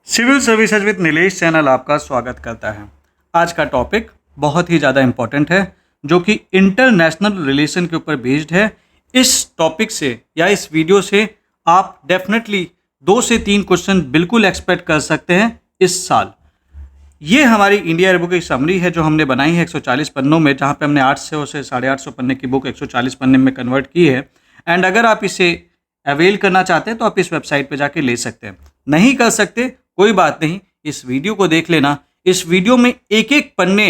Civil services with Nilesh channel आपका स्वागत करता है। आज का टॉपिक बहुत ही ज़्यादा इम्पोर्टेंट है जो कि इंटरनेशनल रिलेशन के ऊपर बेस्ड है। इस टॉपिक से या इस वीडियो से आप डेफिनेटली 2 से 3 क्वेश्चन बिल्कुल एक्सपेक्ट कर सकते हैं इस साल। ये हमारी इंडिया ईयर बुक की समरी है जो हमने बनाई है 140 पन्नों में, जहाँ पे हमने 800 से 850 पन्ने की बुक 140 पन्ने में कन्वर्ट की है। एंड अगर आप इसे अवेल करना चाहते हैं तो आप इस वेबसाइट पे जाके ले सकते हैं। नहीं कर सकते कोई बात नहीं, इस वीडियो को देख लेना। इस वीडियो में एक एक पन्ने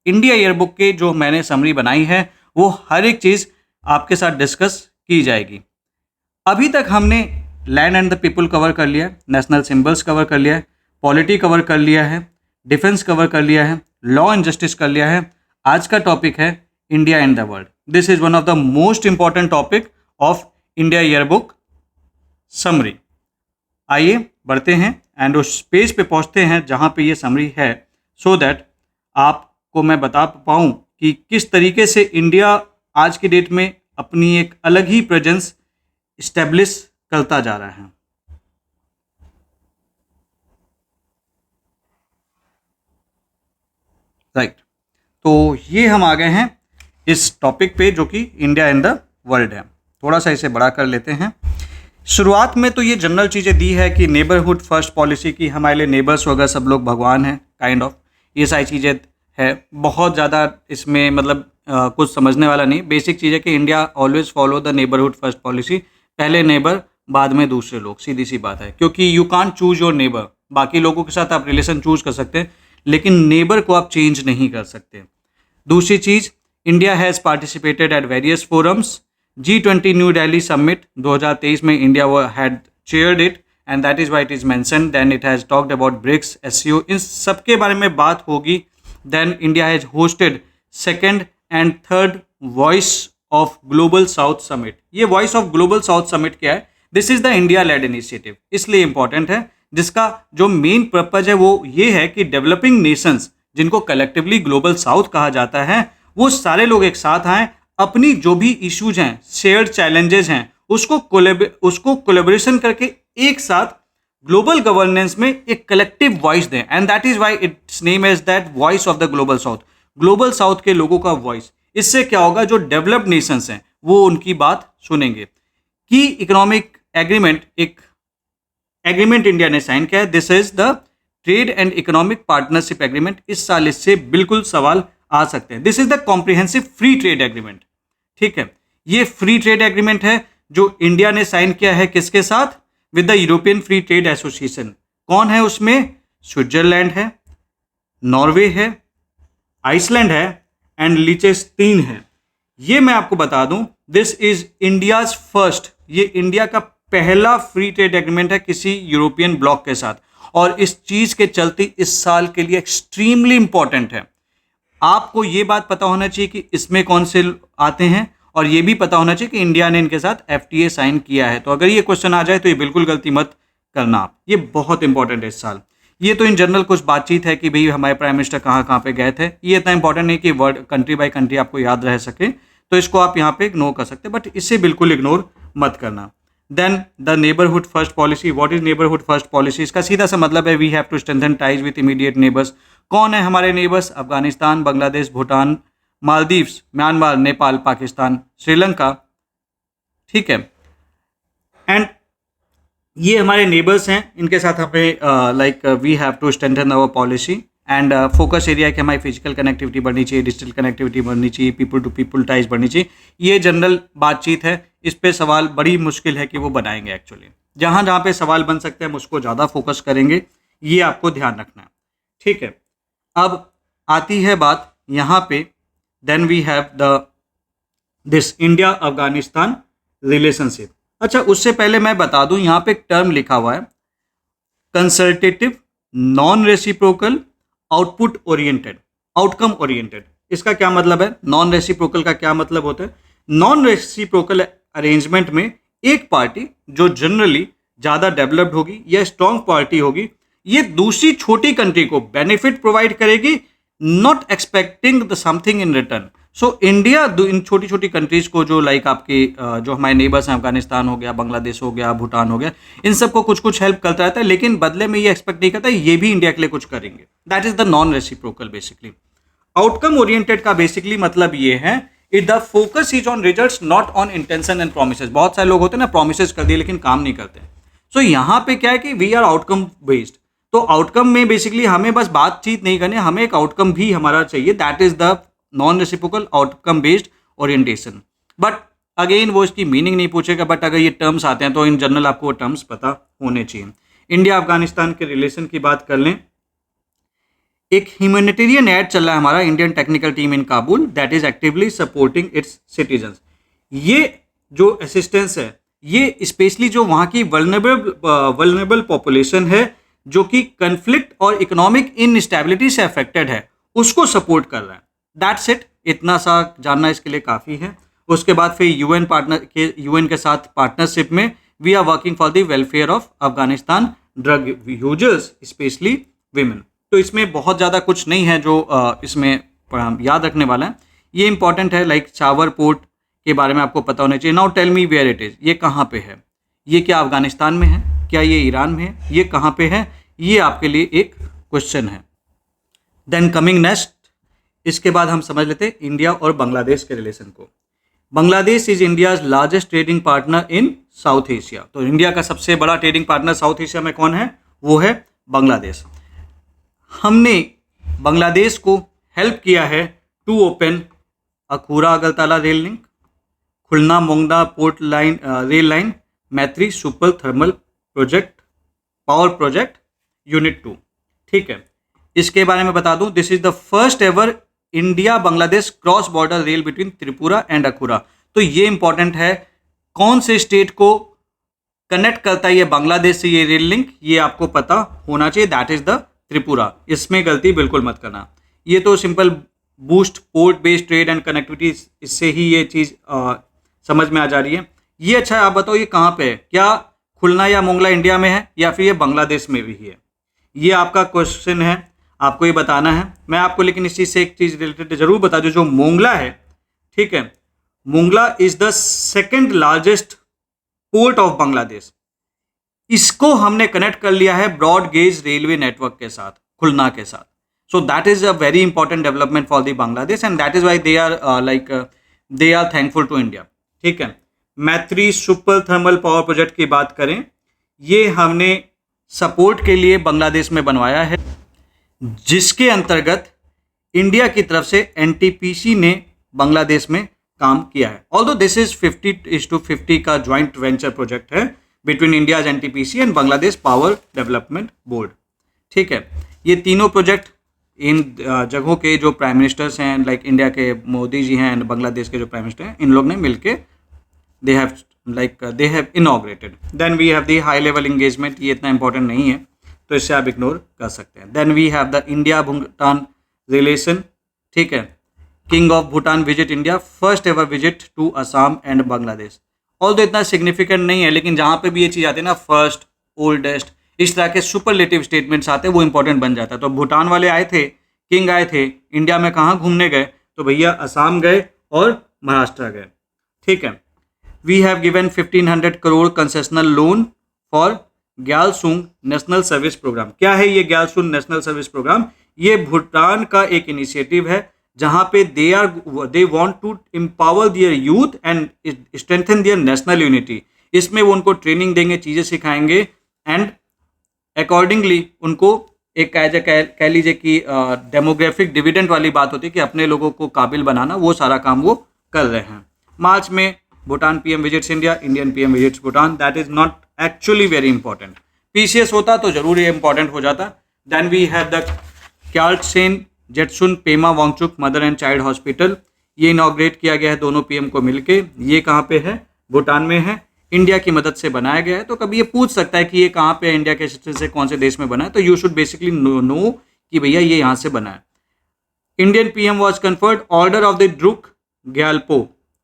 इंडिया ईयर बुक के जो मैंने समरी बनाई है वो हर एक चीज़ आपके साथ डिस्कस की जाएगी। अभी तक हमने land and the people cover कर लिया है, नेशनल सिंबल्स कवर कर लिया है, पॉलिटी कवर कर लिया है, डिफेंस कवर कर लिया है, लॉ एंड जस्टिस कर लिया है। आज का टॉपिक है India and the world. This is one of the most important topic of India year book summary. आइए बढ़ते हैं एंड उस पेज पे पहुंचते हैं जहां पे ये समरी है, सो दैट आपको मैं बता पाऊँ कि किस तरीके से इंडिया आज की डेट में अपनी एक अलग ही प्रेजेंस इस्टेब्लिश करता जा रहा है। राइट, तो ये हम आ गए हैं इस टॉपिक पे जो कि इंडिया एंड द वर्ल्ड है। थोड़ा सा इसे बड़ा कर लेते हैं। शुरुआत में तो ये जनरल चीज़ें दी है कि नेबरहुड फर्स्ट पॉलिसी की हमारे लिए नेबर्स वगैरह सब लोग भगवान हैं, काइंड ऑफ ये सारी चीज़ें है। बहुत ज़्यादा इसमें मतलब कुछ समझने वाला नहीं। बेसिक चीज़ है कि India always follow the neighbourhood first policy. पहले नेबर बाद में दूसरे लोग, सीधी सी बात है। क्योंकि you can't choose your neighbour. बाकी लोगों के साथ आप रिलेशन चूज कर सकते हैं लेकिन नेबर को आप चेंज नहीं कर सकते। दूसरी चीज़, India has participated at various forums. G20 new Delhi summit 2023 में India had chaired it and that is why it is mention. Then it has talked about BRICS, SCO, इन सब के बारे में बात होगी। Then India has hosted second and third voice of global south summit. ये voice of global south summit क्या है? This is the India led initiative, इसलिए इंपॉर्टेंट है। जिसका जो मेन पर्पज है वो ये है कि डेवलपिंग नेशंस, जिनको कलेक्टिवली ग्लोबल साउथ कहा जाता है, वो सारे लोग एक साथ आएँ, अपनी जो भी इश्यूज हैं, शेयर्ड चैलेंजेस हैं, उसको कोलेबोरेशन करके एक साथ ग्लोबल गवर्नेंस में एक कलेक्टिव वॉइस दें। And that is why it's name is that voice of the global south, global south के लोगों का वॉइस। इससे क्या होगा, जो डेवलप्ड नेशंस हैं वो उनकी बात सुनेंगे। की इकोनॉमिक एग्रीमेंट, एक एग्रीमेंट इंडिया ने साइन किया है। This is the trade and economic partnership agreement. इस साल इससे बिल्कुल सवाल आ सकते हैं। This is the comprehensive free trade agreement. ठीक है, ये फ्री ट्रेड एग्रीमेंट है जो इंडिया ने साइन किया है किसके साथ? With the European free trade association. कौन है उसमें? स्विट्जरलैंड है, नॉर्वे है, आइसलैंड है एंड लिechtenstein है। ये मैं आपको बता दूं, दिस इज इंडियाज फर्स्ट, ये इंडिया का पहला फ्री ट्रेड एग्रीमेंट है किसी यूरोपियन ब्लॉक के साथ। और इस चीज के चलते इस साल के लिए एक्सट्रीमली इंपॉर्टेंट है। आपको ये बात पता होना चाहिए कि इसमें कौन से आते हैं, और ये भी पता होना चाहिए कि इंडिया ने इनके साथ FTA साइन किया है। तो अगर ये क्वेश्चन आ जाए तो ये बिल्कुल गलती मत करना आप, ये बहुत इंपॉर्टेंट है इस साल। ये तो इन जनरल कुछ बातचीत है कि भाई हमारे प्राइम मिनिस्टर कहाँ कहाँ पे गए थे। ये इतना इंपॉर्टेंट नहीं कि वर्ड कंट्री बाय कंट्री आपको याद रह सके, तो इसको आप यहाँ पे इग्नोर कर सकते हैं, बट इसे बिल्कुल इग्नोर मत करना। Then the neighbourhood first policy. What is neighbourhood first policy? इसका सीधा सा मतलब है we have to strengthen ties with immediate neighbours. कौन है हमारे नेबर्स? अफगानिस्तान, बांग्लादेश, भूटान, मालदीव्स, म्यांमार, नेपाल, पाकिस्तान, श्रीलंका। ठीक है, एंड ये हमारे नेबर्स हैं। इनके साथ हमें like we have to strengthen our policy and focus area है कि हमारी फिजिकल कनेक्टिविटी बढ़नी चाहिए, डिजिटल कनेक्टिविटी बढ़नी चाहिए, पीपल टू पीपल टाइज बढ़नी चाहिए। ये जनरल बातचीत है। इस पे सवाल बड़ी मुश्किल है कि वो बनाएंगे एक्चुअली। जहाँ जहाँ पे सवाल बन सकते हैं हम उसको ज़्यादा फोकस करेंगे, ये आपको ध्यान रखना है। ठीक है, अब आती है बात यहाँ पे, then we have this India Afghanistan relationship. अच्छा, उससे पहले मैं बता दूं, यहाँ पे एक टर्म लिखा हुआ है consultative, non reciprocal, output oriented, outcome oriented. इसका क्या मतलब है? नॉन रेसिप्रोकल का क्या मतलब होता है? नॉन रेसिप्रोकल अरेंजमेंट में एक पार्टी जो जनरली ज़्यादा डेवलप्ड होगी या स्ट्रॉन्ग पार्टी होगी, ये दूसरी छोटी कंट्री को बेनिफिट प्रोवाइड करेगी, not expecting the something in return. So India in छोटी छोटी कंट्रीज को जो लाइक आपके जो हमारे नेबर्स हैं, अफगानिस्तान हो गया, बांग्लादेश हो गया, भूटान हो गया, इन सबको कुछ कुछ हेल्प करता रहता है, लेकिन बदले में ये एक्सपेक्ट नहीं करता ये भी इंडिया के लिए कुछ करेंगे. That is the non reciprocal basically. Outcome oriented का बेसिकली मतलब ये है it the focus is on results not on intention and promises. बहुत सारे लोग होते हैं ना, प्रोमिसेस कर दिए लेकिन काम नहीं करते. सो यहाँ पे क्या है कि वी आर आउटकम बेस्ड. तो आउटकम में बेसिकली हमें बस बातचीत नहीं करनी, हमें एक आउटकम भी हमारा चाहिए. That is the non reciprocal outcome based orientation. But again वो इसकी मीनिंग नहीं पूछेगा, बट अगर ये टर्म्स आते हैं तो इन जनरल आपको वो टर्म्स पता होने चाहिए. इंडिया अफगानिस्तान के रिलेशन की बात कर लें. एक ह्यूमैनिटेरियन एड चल रहा है हमारा Indian technical team in Kabul that is actively supporting it's citizens. ये जो असिस्टेंस है ये स्पेशली जो वहाँ की वल्नरेबल पॉपुलेशन है जो कि कन्फ्लिक्ट और इकोनॉमिक इनस्टेबिलिटी से अफेक्टेड है उसको सपोर्ट कर रहा है. That's it. इतना सा जानना इसके लिए काफ़ी है. उसके बाद फिर यूएन के साथ पार्टनरशिप में we are working for the welfare of Afghanistan drug users specially women. तो इसमें बहुत ज़्यादा कुछ नहीं है जो इसमें याद रखने वाला है. ये इंपॉर्टेंट है लाइक चावर पोर्ट के बारे में आपको पता होना चाहिए. Now tell me where it is. ये कहाँ पे है? ये क्या अफगानिस्तान में है? क्या ये ईरान में है? ये कहाँ पे है? ये आपके लिए एक क्वेश्चन है. देन कमिंग नेक्स्ट, इसके बाद हम समझ लेते हैं इंडिया और बांग्लादेश के रिलेशन को. Bangladesh is India's largest trading partner in south Asia. तो इंडिया का सबसे बड़ा ट्रेडिंग पार्टनर साउथ एशिया में कौन है? वो है बांग्लादेश. हमने बांग्लादेश को हेल्प किया है to open Akhaura Agartala rail link, Khulna Mongla port line rail line, Maitri super thermal project power project unit 2. ठीक है, इसके बारे में बता दूं. This is the first ever India Bangladesh cross border rail between Tripura and Akhaura. तो ये इंपॉर्टेंट है. कौन से स्टेट को कनेक्ट करता है ये बांग्लादेश से ये रेल लिंक, ये आपको पता होना चाहिए. That is the Tripura. इसमें गलती बिल्कुल मत करना. ये तो simple boost port based trade and connectivity, इससे ही ये चीज़ समझ में आ जा रही है. ये अच्छा है, आप बताओ ये कहाँ पे है? क्या खुलना या मोंगला इंडिया में है या फिर ये बांग्लादेश में भी है? ये आपका क्वेश्चन है, आपको ये बताना है. मैं आपको लेकिन इस चीज़ से एक चीज़ रिलेटेड जरूर बता दूँ. जो मोंगला है, ठीक है, Mongla is the second largest port of Bangladesh. इसको हमने कनेक्ट कर लिया है ब्रॉड गेज रेलवे नेटवर्क के साथ, खुलना के साथ. So that is a very important development for the Bangladesh and that is why they are thankful to India. ठीक है. मैत्री सुपर थर्मल पावर प्रोजेक्ट की बात करें, ये हमने सपोर्ट के लिए बांग्लादेश में बनवाया है, जिसके अंतर्गत इंडिया की तरफ से एनटीपीसी ने बांग्लादेश में काम किया है. ऑल्दो दिस इज 50:50 का ज्वाइंट वेंचर प्रोजेक्ट है between India NTPC and Bangladesh power development board. ठीक है. ये तीनों प्रोजेक्ट इन जगहों के जो प्राइम मिनिस्टर्स हैं लाइक इंडिया के मोदी जी हैं एंड बांग्लादेश के जो प्राइम मिनिस्टर हैं, इन लोग ने मिलके they have inaugurated. Then we have the high level engagement. ये इतना important नहीं है तो इससे आप इग्नोर कर सकते हैं. Then we have the India Bhutan relation. ठीक है. King of Bhutan visit India, first ever visit to Assam and Bangladesh. Although इतना significant नहीं है, लेकिन जहाँ पे भी ये चीज़ आती है ना, first, oldest, इस तरह के superlative statements आते हैं, वो important बन जाता है. तो भूटान वाले आए थे, किंग आए थे, इंडिया में कहाँ घूमने गए? तो भैया असम गए और महाराष्ट्र गए. ठीक है. We have given 1500 crore concessional loan for Gyalsung national service programme. क्या है ये ग्यालसूंग नेशनल सर्विस प्रोग्राम? ये भूटान का एक इनिशिएटिव है जहाँ पे they want to empower their youth and strengthen their national unity. इसमें वो उनको ट्रेनिंग देंगे, चीज़ें सिखाएंगे एंड अकॉर्डिंगली उनको एक कह लीजिए कि डेमोग्राफिक डिविडेंड वाली बात होती है कि अपने लोगों को काबिल बनाना, वो सारा काम वो कर रहे हैं. मार्च में Bhutan PM visits India, Indian PM visits Bhutan. That is not actually very important. PCS होता तो जरूर ये इंपॉर्टेंट हो जाता. Then we have the Gyaltsen Jetsun Pema Wangchuck mother and child hospital. ये इनॉग्रेट किया गया है दोनों पीएम को मिलके. ये कहाँ पे है? भूटान में है. इंडिया की मदद से बनाया गया है. तो कभी ये पूछ सकता है कि ये कहाँ पे है, इंडिया के से कौन से देश में बना है, तो यू शुड बेसिकली नो कि भैया ये यहाँ से बना है. Indian PM was conferred order of the Druk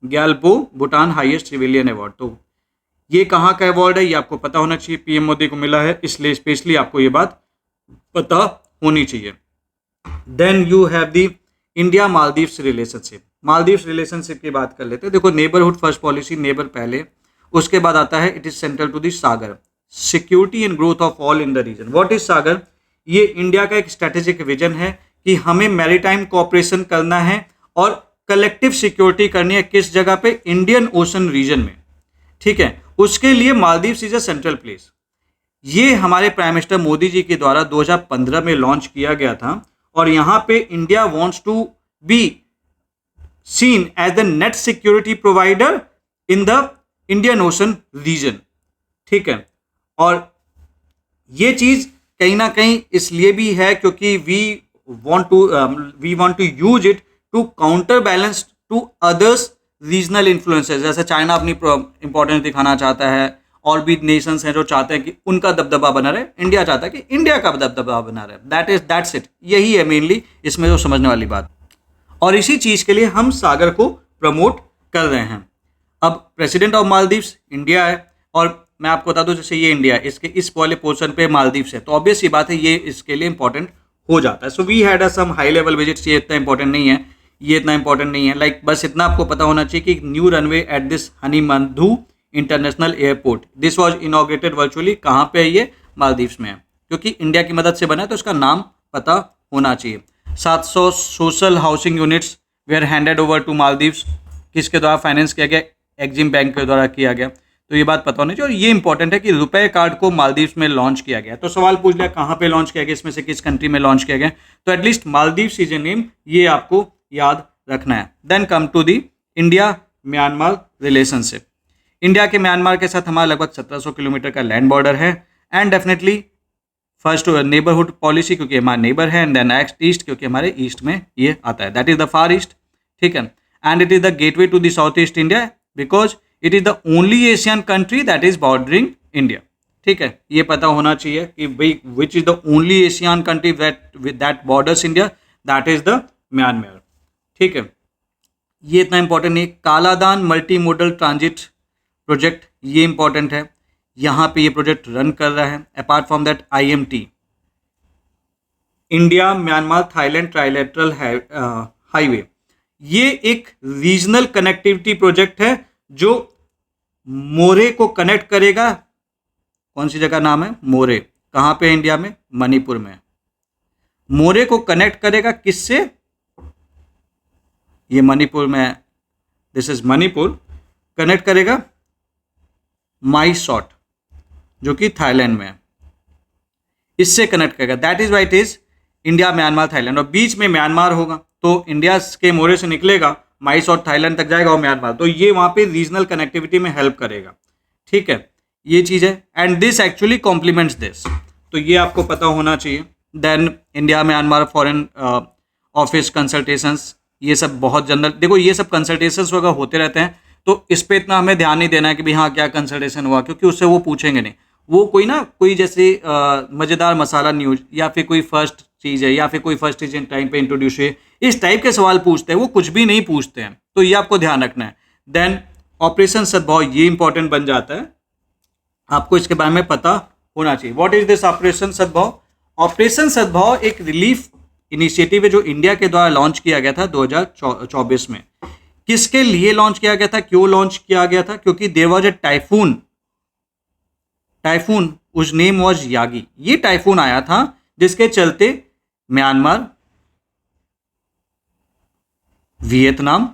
Gyalpo Bhutan highest civilian award. तो ये कहाँ का अवार्ड है ये आपको पता होना चाहिए. पीएम मोदी को मिला है, इसलिए स्पेशली आपको ये बात पता होनी चाहिए. Then you have the India Maldives relationship. Maldives relationship की बात कर लेते हैं। देखो, नेबरहुड फर्स्ट पॉलिसी, नेबर पहले, उसके बाद आता है it is central to the SAGAR, security and growth of all in the region. What is SAGAR? ये इंडिया का एक स्ट्रेटेजिक विजन है कि हमें मैरीटाइम कोऑपरेशन करना है और कलेक्टिव सिक्योरिटी करनी है। किस जगह पे? इंडियन ओशन रीजन में, ठीक है। उसके लिए Maldives is a central place. ये हमारे प्राइम मिनिस्टर मोदी जी के द्वारा 2015 में लॉन्च किया गया था और यहाँ पे India wants to be seen as the net security provider in the Indian Ocean region, ठीक है। और ये चीज कहीं ना कहीं इसलिए भी है क्योंकि we want to use it to counterbalance to others regional influences। जैसे चाइना अपनी इंपॉर्टेंस दिखाना चाहता है, और भी नेशंस हैं जो चाहते हैं कि उनका दबदबा बना रहे, इंडिया चाहता है कि इंडिया का दबदबा बना रहे। दैट्स इट, यही है मेनली इसमें जो समझने वाली बात। और इसी चीज के लिए हम सागर को प्रमोट कर रहे हैं। अब प्रेसिडेंट ऑफ मालदीव्स इंडिया है, और मैं आपको बता दूं जैसे ये इंडिया है, इसके इस वाले पोर्शन पे मालदीव्स है, तो ऑब्वियस ये बात है ये इसके लिए इंपॉर्टेंट हो जाता है। So we had some high level visits. ये इतना इंपॉर्टेंट नहीं है, ये इतना इंपॉर्टेंट नहीं है। लाइक बस इतना आपको पता होना चाहिए कि new runway at this Hanimaadhoo international airport, this was inaugurated virtually. कहाँ पे है ये? मालदीव्स में है, क्योंकि इंडिया की मदद से बना है तो इसका नाम पता होना चाहिए। 700 social housing units were handed over to Maldives. किसके द्वारा फाइनेंस किया गया? एक्जिम बैंक के द्वारा किया गया, तो ये बात पता होनी चाहिए। और ये इंपॉर्टेंट है कि रुपए कार्ड को मालदीव्स में लॉन्च किया गया। तो सवाल पूछ लिया कहाँ पे लॉन्च किया गया, इसमें से किस कंट्री में लॉन्च किया गया, तो at least Maldives is a name, ये आपको याद रखना है। Then come to the India Myanmar relationship. India के म्यांमार के साथ हमारा लगभग 1700 किलोमीटर का लैंड बॉर्डर है। And definitely first neighbourhood policy क्योंकि हमारे नेबर है, एंड देन नेक्स्ट ईस्ट क्योंकि हमारे ईस्ट में ये आता है, that is the far east, ठीक है। And it is the gateway to the south east India because it is the only Asian country that is bordering India, ठीक है। ये पता होना चाहिए कि भाई which is the only Asian country that borders India, that is the Myanmar, ठीक है। ये इतना इंपॉर्टेंट नहीं। Kaladan multi modal transit project, ये इंपॉर्टेंट है, यहाँ पे ये प्रोजेक्ट रन कर रहा है। Apart from that IMT, India Myanmar Thailand trilateral highway, ये एक रीजनल कनेक्टिविटी प्रोजेक्ट है जो मोरे को कनेक्ट करेगा। कौन सी जगह नाम है? मोरे। कहाँ पे? इंडिया में, मणिपुर में। मोरे को कनेक्ट करेगा किससे? ये मणिपुर में, दिस इज मणिपुर, कनेक्ट करेगा माईसॉट जो कि थाईलैंड में है, इससे कनेक्ट करेगा। That is why it is India Myanmar Thailand, और बीच में म्यांमार होगा तो इंडिया के मोरे से निकलेगा माईसॉट थाईलैंड तक जाएगा और म्यांमार, तो ये वहाँ पे रीजनल कनेक्टिविटी में हेल्प करेगा, ठीक है। ये चीज़ है and this actually complements this, तो ये आपको पता होना चाहिए। Then India Myanmar foreign office consultations, ये सब बहुत जनरल, देखो ये सब कंसल्टेशंस वगैरह होते रहते हैं, तो इस पे इतना हमें ध्यान नहीं देना है कि भाई हाँ क्या कंसल्टेशन हुआ, क्योंकि उससे वो पूछेंगे नहीं। वो कोई जैसे मज़ेदार मसाला न्यूज या फिर कोई फर्स्ट चीज़ है या फिर कोई फर्स्ट चीज़ टाइम पे इंट्रोड्यूस है, इस टाइप के सवाल पूछते हैं, वो कुछ भी नहीं पूछते हैं, तो ये आपको ध्यान रखना है। देन ऑपरेशन सद्भाव, ये इंपॉर्टेंट बन जाता है, आपको इसके बारे में पता होना चाहिए। व्हाट इज दिस ऑपरेशन सद्भाव? ऑपरेशन सद्भाव एक रिलीफ इनिशिएटिव है जो इंडिया के द्वारा लॉन्च किया गया था 2024 में। किसके लिए लॉन्च किया गया था, क्यों लॉन्च किया गया था? क्योंकि देयर वाज अ टाइफून उस नेम वाज यागी। ये टाइफून आया था जिसके चलते म्यांमार, वियतनाम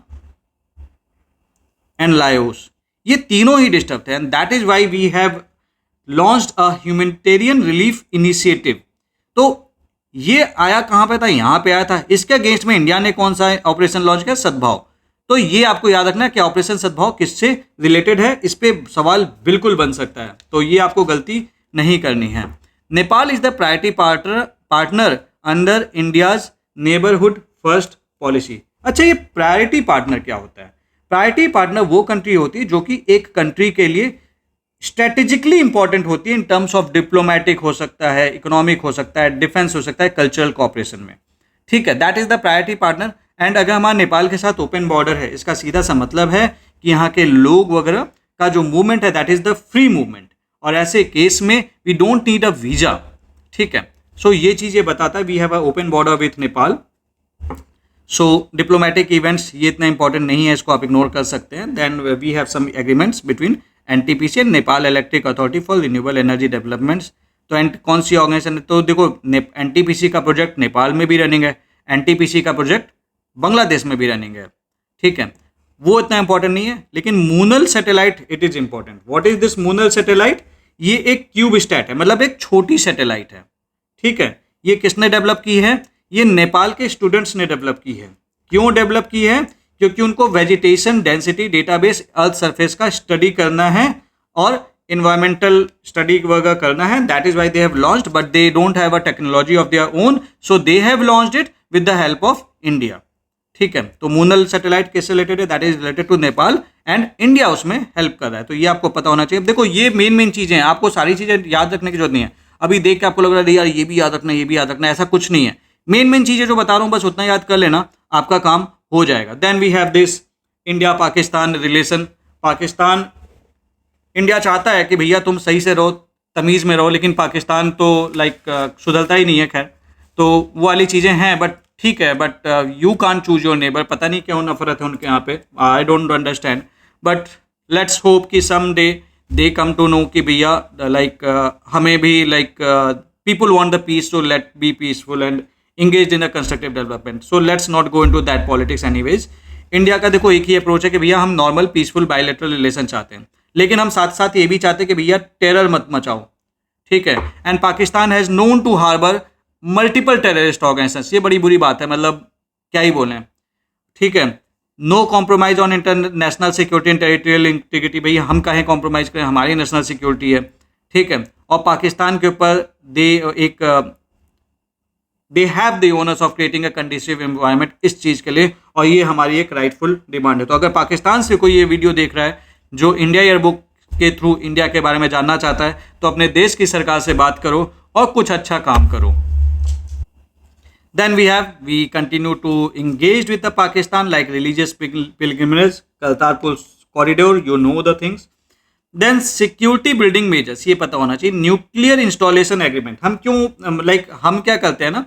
एंड लाओस, ये तीनों ही डिस्टर्ब थे, and that is why we have launched a humanitarian relief initiative. तो ये आया कहां पे था? यहां पे आया था। इसके अगेंस्ट में इंडिया ने कौन सा ऑपरेशन लॉन्च किया? सद्भाव। तो ये आपको याद रखना है कि ऑपरेशन सद्भाव किससे रिलेटेड है, इस पे सवाल बिल्कुल बन सकता है, तो ये आपको गलती नहीं करनी है। Nepal is the priority partner under India's neighbourhood first policy. अच्छा, ये प्रायोरिटी पार्टनर क्या होता है? प्रायोरिटी पार्टनर वो कंट्री होती है जो कि एक कंट्री के लिए स्ट्रेटेजिकली इंपॉर्टेंट होती है इन टर्म्स ऑफ डिप्लोमेटिक हो सकता है, इकोनॉमिक हो सकता है, डिफेंस हो सकता है, कल्चरल कोऑपरेशन में, ठीक है। That is the priority partner. And अगर हमारा नेपाल के साथ ओपन बॉर्डर है, इसका सीधा सा मतलब है कि यहाँ के लोग वगैरह का जो मूवमेंट है that is the free movement, और ऐसे केस में we don't need a visa, ठीक है। सो ये चीज़ ये बताता है we have a open border with Nepal. So diplomatic events ये इतना इंपॉर्टेंट नहीं है, इसको आप इग्नोर कर सकते हैं. Then we have some agreements between NTPC and Nepal electric authority for renewable energy developments. तो कौन सी ऑर्गेनाइजेशन है? तो देखो, एनटीपीसी का प्रोजेक्ट नेपाल में भी रनिंग है, एनटीपीसी का प्रोजेक्ट बांग्लादेश में भी रनिंग है. ठीक है, वो इतना इंपॉर्टेंट नहीं है. लेकिन MuNal satellite it is important. What is this MuNal satellite? ये एक क्यूब स्टैट है, मतलब एक छोटी सैटेलाइट है. ठीक है, ये किसने डेवलप की है? ये नेपाल के स्टूडेंट्स ने डेवलप की है. क्यों डेवलप की है? क्योंकि उनको vegetation density database earth surface का स्टडी करना है और इन्वायरमेंटल स्टडी वगैरह करना है. That is why they have launched, but they don't have a technology of their own, so they have launched it with the help of India. ठीक है, तो मूनल सैटेलाइट किससे रिलेटेड है? That is related to Nepal and India उसमें help कर रहा है. तो ये आपको पता होना चाहिए. देखो, ये मेन चीजें हैं, आपको सारी चीजें याद रखने की जरूरत नहीं है. अभी देख के आपको लग रहा है यार ये भी याद रखना, ये भी याद रखना, ऐसा कुछ नहीं है. मेन चीजें जो बता रहा हूँ बस उतना याद कर लेना, आपका काम हो जाएगा. Then we have this India Pakistan relation. Pakistan, India चाहता है कि भैया तुम सही से रहो, तमीज़ में रहो, लेकिन पाकिस्तान तो सुधरता ही नहीं है. खैर, तो वो वाली चीज़ें हैं, बट ठीक है, but you can't choose your neighbour. पता नहीं क्यों नफरत है उनके यहाँ पे, I don't understand. But let's hope कि some day they come to know कि भैया हमें भी people want the peace, so let be peaceful and engaged in a constructive development. So let's not go into that politics anyways. India का देखो एक ही approach है कि भैया हम नॉर्मल पीसफुल बायलैटरल रिलेशन चाहते हैं, लेकिन हम साथ साथ ये भी चाहते हैं कि भैया टेरर मत मचाओ. ठीक है, and Pakistan has known to harbour multiple terrorist organisations. ये बड़ी बुरी बात है, मतलब क्या ही बोलें. ठीक है, no compromise on international security and territorial integrity. भैया हम काहे कॉम्प्रोमाइज़ करें, हमारी नेशनल सिक्योरिटी है. ठीक है, और पाकिस्तान के ऊपर they have the owners of creating a conducive environment इस चीज़ के लिए, और ये हमारी एक राइटफुल डिमांड है. तो अगर पाकिस्तान से कोई ये वीडियो देख रहा है जो इंडिया ईयरबुक के थ्रू इंडिया के बारे में जानना चाहता है, तो अपने देश की सरकार से बात करो और कुछ अच्छा काम करो. Then we continue to engage with the Pakistan like religious pilgrimage, Kartarpur corridor, you know the things. Then security building measures, ये पता होना चाहिए. Nuclear installation agreement. हम क्यों हम क्या करते हैं ना,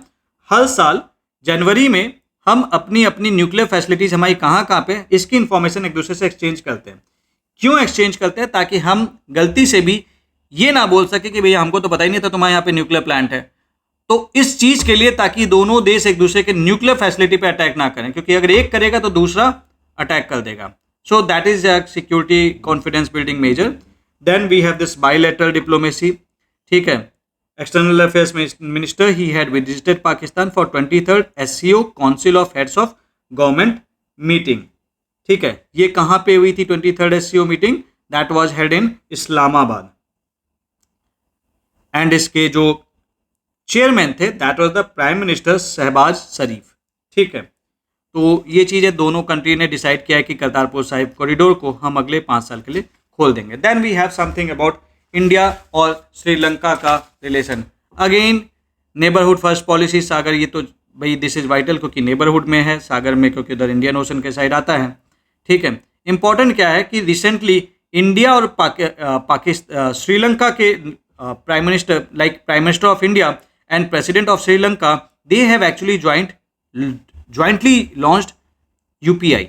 हर साल जनवरी में हम अपनी न्यूक्लियर फैसिलिटीज हमारी कहाँ पे, इसकी इंफॉर्मेशन एक दूसरे से एक्सचेंज करते हैं. क्यों एक्सचेंज करते हैं? ताकि हम गलती से भी ये ना बोल सके कि भैया हमको तो पता ही नहीं था तुम्हारे यहाँ पे न्यूक्लियर प्लांट है. तो इस चीज के लिए, ताकि दोनों देश एक दूसरे के न्यूक्लियर फैसिलिटी पे अटैक ना करें, क्योंकि अगर एक करेगा तो दूसरा अटैक कर देगा. So that is a security confidence building measure. Then we have this bilateral diplomacy. ठीक है, External Affairs Minister he had visited Pakistan for 23rd SCO Council of Heads of Government meeting. ठीक है, ये कहाँ पे हुई थी 23rd SCO meeting? That was held in Islamabad. And इसके जो चेयरमैन थे that was the Prime Minister Shahbaz शरीफ. ठीक है, तो ये चीज़ें दोनों कंट्री ने डिसाइड किया है कि करतारपुर साहिब कॉरिडोर को हम अगले 5 साल के लिए खोल देंगे. Then we have something about India और श्रीलंका का relation. Again neighbourhood first policy. SAGAR, ये तो भाई दिस इज वाइटल, क्योंकि नेबरहुड में है सागर में, क्योंकि उधर इंडियन ओशन के साइड आता है. ठीक है, इंपॉर्टेंट क्या है कि रिसेंटली इंडिया और श्रीलंका के prime minister of India and president of Sri Lanka, they have actually jointly launched UPI.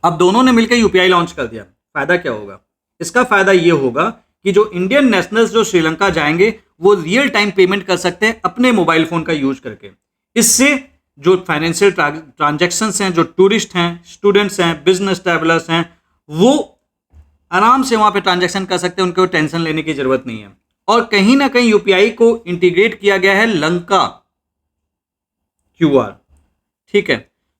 अब दोनों ने मिलकर UPI लॉन्च कर दिया. फायदा क्या होगा? इसका फायदा ये होगा कि जो इंडियन नेशनल्स जो श्रीलंका जाएंगे वो रियल टाइम पेमेंट कर सकते हैं अपने मोबाइल फोन का यूज करके. इससे जो फाइनेंशियल ट्रांजैक्शंस हैं, जो टूरिस्ट हैं, स्टूडेंट्स हैं, बिजनेस ट्रैवलर्स हैं, वो आराम से वहां पे ट्रांजैक्शन कर सकते हैं, उनको टेंशन लेने की जरूरत नहीं है. और कहीं ना कहीं UPI को इंटीग्रेट किया गया है लंका QR. ठीक है,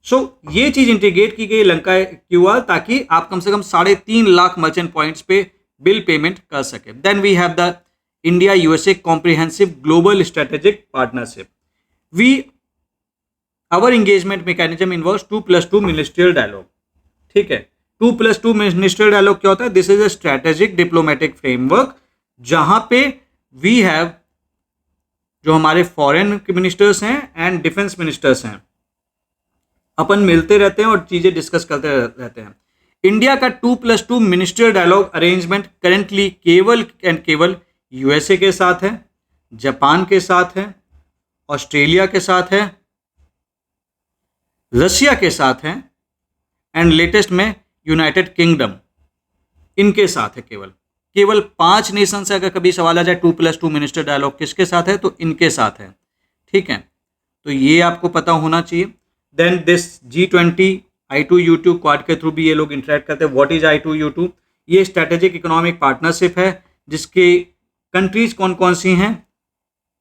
सो ये चीज इंटीग्रेट की गई लंका QR, ताकि आप कम से कम 3.5 लाख मर्चेंट पॉइंट्स पे बिल पेमेंट कर सके. Then we have the India USA comprehensive global strategic partnership. Our engagement mechanism involves 2+2 ministerial dialogue. ठीक है, 2+2 मिनिस्ट्रियल डायलॉग क्या होता है? This is a strategic diplomatic framework, जहां पे वी हैव जो हमारे फॉरेन मिनिस्टर्स हैं एंड डिफेंस मिनिस्टर्स हैं, अपन मिलते रहते हैं और चीज़ें डिस्कस करते रहते हैं. इंडिया का 2+2 मिनिस्ट्रियल डायलॉग अरेंजमेंट करेंटली केवल USA के साथ है, जापान के साथ है, ऑस्ट्रेलिया के साथ है रशिया के साथ है, एंड लेटेस्ट में यूनाइटेड किंगडम, इनके साथ है। केवल 5 नेशन से अगर कभी सवाल आ जाए 2+2 मिनिस्टर डायलॉग किसके साथ है, तो इनके साथ है। ठीक है, तो ये आपको पता होना चाहिए। Then this G20 I2U2 Quad के थ्रू भी ये लोग इंटरेक्ट करते हैं। What is I2U2? ये स्ट्रेटेजिक इकोनॉमिक पार्टनरशिप है जिसके कंट्रीज कौन कौन सी हैं?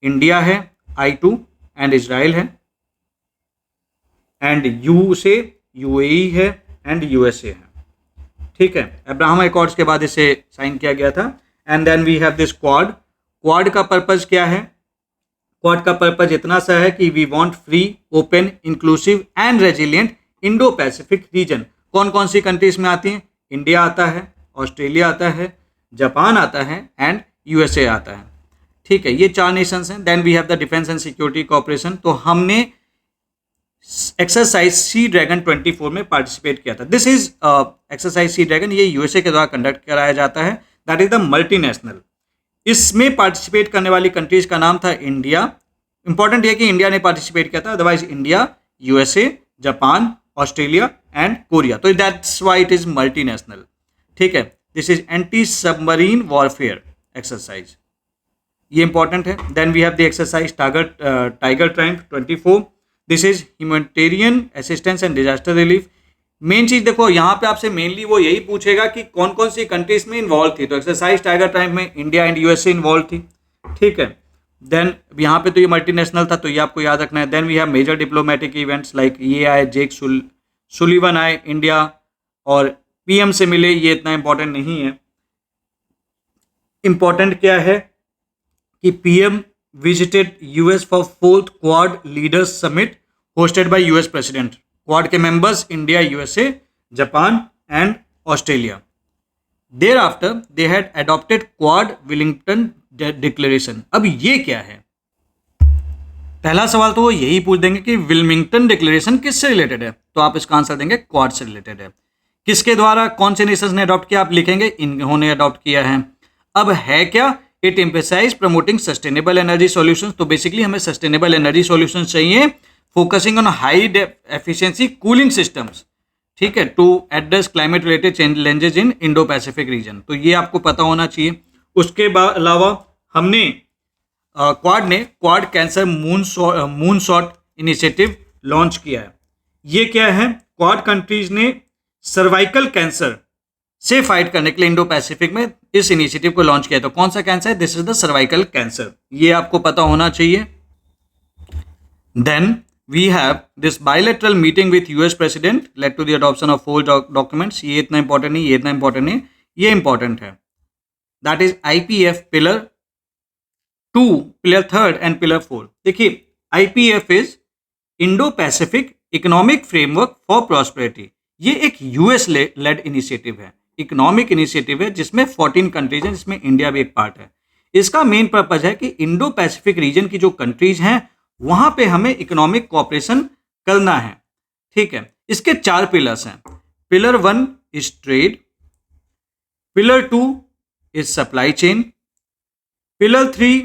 इंडिया है, I2 एंड इजराइल है, एंड यू से UAE है, एंड USA है। ठीक है, अब्राहम एकॉर्ड्स के बाद इसे साइन किया गया था। And then we have this Quad. Quad का पर्पज क्या है? क्वाड का पर्पज इतना सा है कि we want free, open, inclusive and resilient Indo Pacific region. कौन कौन सी कंट्रीज में आती हैं? इंडिया आता है, ऑस्ट्रेलिया आता है, जापान आता है, एंड USA आता है। ठीक है, ये 4 नेशंस हैं। Then we have the defence and security corporation. तो हमने एक्सरसाइज सी ड्रैगन 24 में पार्टिसिपेट किया था। This is exercise sea dragon, ये USA के द्वारा कंडक्ट कराया जाता है। That is the multinational. इसमें पार्टिसिपेट करने वाली कंट्रीज का नाम था इंडिया। इंपॉर्टेंट है कि इंडिया ने पार्टिसिपेट किया था, otherwise India, USA, Japan, Australia and Korea. तो that's why it is multinational. ठीक है, this is anti submarine warfare exercise, ये इंपॉर्टेंट है। Then we have the exercise tiger triumph 24। This is humanitarian assistance and disaster relief. Main चीज देखो, यहाँ पे आपसे मेनली वो यही पूछेगा कि कौन कौन सी कंट्रीज में इन्वॉल्व थी। तो एक्सरसाइज टाइगर ट्रायम्फ में इंडिया एंड USA इन्वॉल्व थी। ठीक है, देन यहाँ पे तो ये मल्टीनेशनल था, तो ये आपको याद रखना है। Then we have major diplomatic events like ये आए, जेक सुलिवन आए इंडिया और PM से मिले, ये इतना इंपॉर्टेंट नहीं है। इंपॉर्टेंट क्या है कि PM visited US for 4th Quad Leaders Summit hosted by US President. Quad के members India, USA, Japan and Australia. Thereafter, they had adopted Quad Wellington Declaration. अब ये क्या है? पहला सवाल तो वो यही पूछ देंगे कि विल्मिंगटन डिक्लेरेशन किससे रिलेटेड है, तो आप इसका आंसर देंगे क्वाड से रिलेटेड है। किसके द्वारा, कौन से नेशंस ने अडॉप्ट किया, आप लिखेंगे इन्होंने अडॉप्ट किया है। अब है क्या? It emphasise promoting sustainable energy solutions. तो बेसिकली हमें सस्टेनेबल एनर्जी सॉल्यूशंस चाहिए, focusing on high efficiency cooling systems. ठीक है, to address climate related challenges in Indo Pacific region. तो ये आपको पता होना चाहिए। उसके अलावा हमने क्वाड ने quad cancer moon shot initiative launch किया है। ये क्या है? क्वाड कंट्रीज ने सर्वाइकल कैंसर से फाइट करने के लिए इंडो पैसिफिक में इस इनिशिएटिव को लॉन्च किया। तो कौन सा कैंसर है? This is the cervical cancer, ये आपको पता होना चाहिए। Then we have this bilateral meeting with US president led to the adoption of 4 documents. ये इतना इंपॉर्टेंट नहीं, ये इतना इंपॉर्टेंट नहीं, ये इंपॉर्टेंट है। That is IPF pillar 2, pillar 3 and pillar 4। देखिए, IPF is Indo Pacific economic framework for prosperity. ये एक US लेड इनिशिएटिव है, इकोनॉमिक इनिशिएटिव है जिसमें 14 कंट्रीज हैं, जिसमें इंडिया भी एक पार्ट है। इसका मेन पर्पज है कि इंडो पैसिफिक रीजन की जो कंट्रीज हैं वहां पे हमें इकोनॉमिक कोऑपरेशन करना है। ठीक है, इसके 4 पिलर्स हैं। Pillar 1 is trade, pillar 2 is supply chain, pillar 3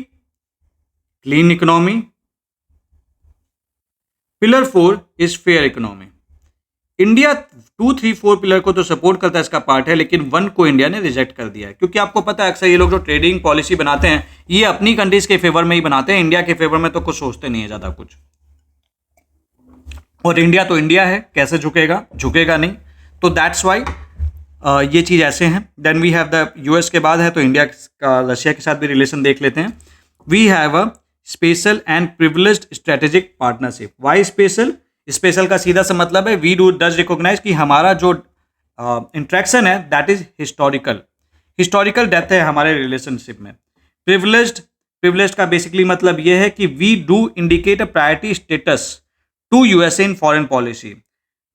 clean economy, pillar 4 is fair economy. India 2, 3, 4 pillar को तो सपोर्ट करता है, इसका पार्ट है, लेकिन 1 को इंडिया ने रिजेक्ट कर दिया है। क्योंकि आपको पता है अक्सर ये लोग जो ट्रेडिंग पॉलिसी बनाते हैं ये अपनी कंट्रीज के फेवर में ही बनाते हैं, इंडिया के फेवर में तो कुछ सोचते नहीं है ज़्यादा कुछ। और इंडिया तो इंडिया है, कैसे झुकेगा? झुकेगा नहीं। तो दैट्स वाई ये चीज़ ऐसे हैं। Then we have the US के बाद है तो इंडिया का रशिया के साथ भी रिलेशन देख लेते हैं। We have a special and privileged strategic partnership. Why special? Special का सीधा सा मतलब है वी डज रिकॉग्नाइज कि हमारा जो इंट्रैक्शन है दैट इज हिस्टोरिकल डेप्थ है हमारे रिलेशनशिप में। प्रिविलेज्ड का बेसिकली मतलब ये है कि we do indicate a priority status to USA in foreign policy.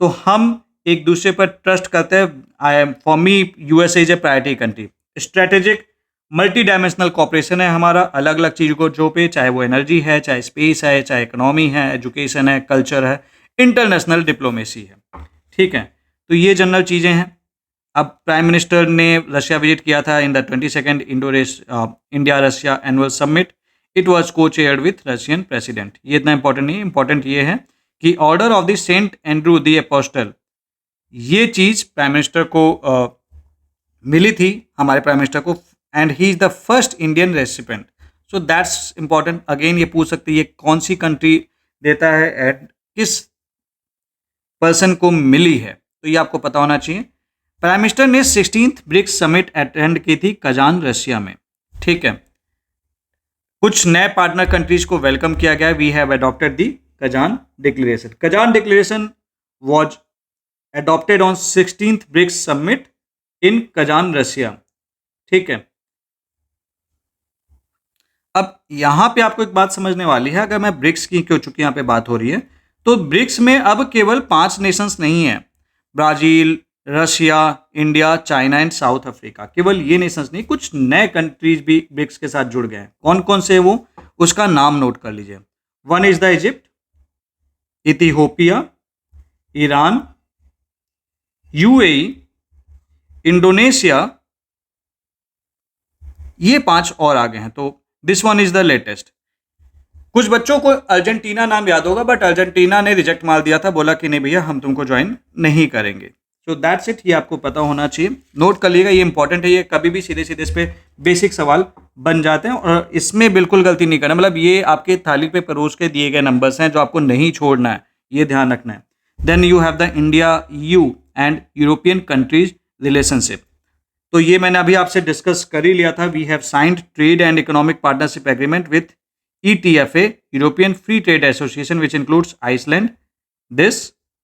तो हम एक दूसरे पर ट्रस्ट करते हैं। For me USA is a priority country. Strategic multi dimensional cooperation है हमारा, अलग अलग चीज़ों को जो पे, चाहे वो एनर्जी है, चाहे स्पेस है, चाहे इकोनॉमी है, एजुकेशन है, कल्चर है, इंटरनेशनल डिप्लोमेसी है। ठीक है, तो ये जनरल चीज़ें हैं। अब प्राइम मिनिस्टर ने रशिया विजिट किया था in the 22nd India Russia annual summit. It was co chaired with Russian president. ये इतना इंपॉर्टेंट नहीं है, इंपॉर्टेंट ये है कि order of the Saint Andrew the Apostle, ये चीज़ प्राइम मिनिस्टर को मिली थी, हमारे प्राइम मिनिस्टर को, and he is the first Indian recipient. So that's important. Again ये पूछ सकते हैं ये कौन सी कंट्री देता है एंड किस पर्सन को मिली है, तो ये आपको पता होना चाहिए। प्राइम मिनिस्टर ने 16th ब्रिक्स समिट अटेंड की थी कजान, रशिया में। ठीक है, कुछ नए पार्टनर कंट्रीज को वेलकम किया गया। We have adopted the Kazan declaration. Kazan declaration was adopted on 16th BRICS summit in Kazan, Russia. ठीक है, अब यहां पे आपको एक बात समझने वाली है। अगर मैं ब्रिक्स की, क्यों चूंकि यहां पे बात हो रही है, तो ब्रिक्स में अब केवल 5 नेशंस नहीं है, Brazil, Russia, India, China and south Africa. केवल ये नेशंस नहीं, कुछ नए कंट्रीज भी ब्रिक्स के साथ जुड़ गए हैं। कौन कौन से वो, उसका नाम नोट कर लीजिए। One is the Egypt, Ethiopia, Iran, UAE, Indonesia, ये 5 और आगे हैं। तो this one is the latest. कुछ बच्चों को अर्जेंटीना नाम याद होगा, बट अर्जेंटीना ने रिजेक्ट मार दिया था, बोला कि नहीं भैया हम तुमको ज्वाइन नहीं करेंगे। सो दैट्स इट, ये आपको पता होना चाहिए, नोट कर लीजिएगा, ये इंपॉर्टेंट है। ये कभी भी सीधे सीधे इस पे बेसिक सवाल बन जाते हैं और इसमें बिल्कुल गलती नहीं करना। मतलब ये आपके थाली पे परोस के दिए गए नंबर्स हैं जो आपको नहीं छोड़ना है, ये ध्यान रखना है। Then you have the India EU and European countries relationship. तो ये मैंने अभी आपसे डिस्कस कर ही लिया था। We have signed trade and economic partnership agreement with ETFA, European Free Trade Association, which includes Iceland,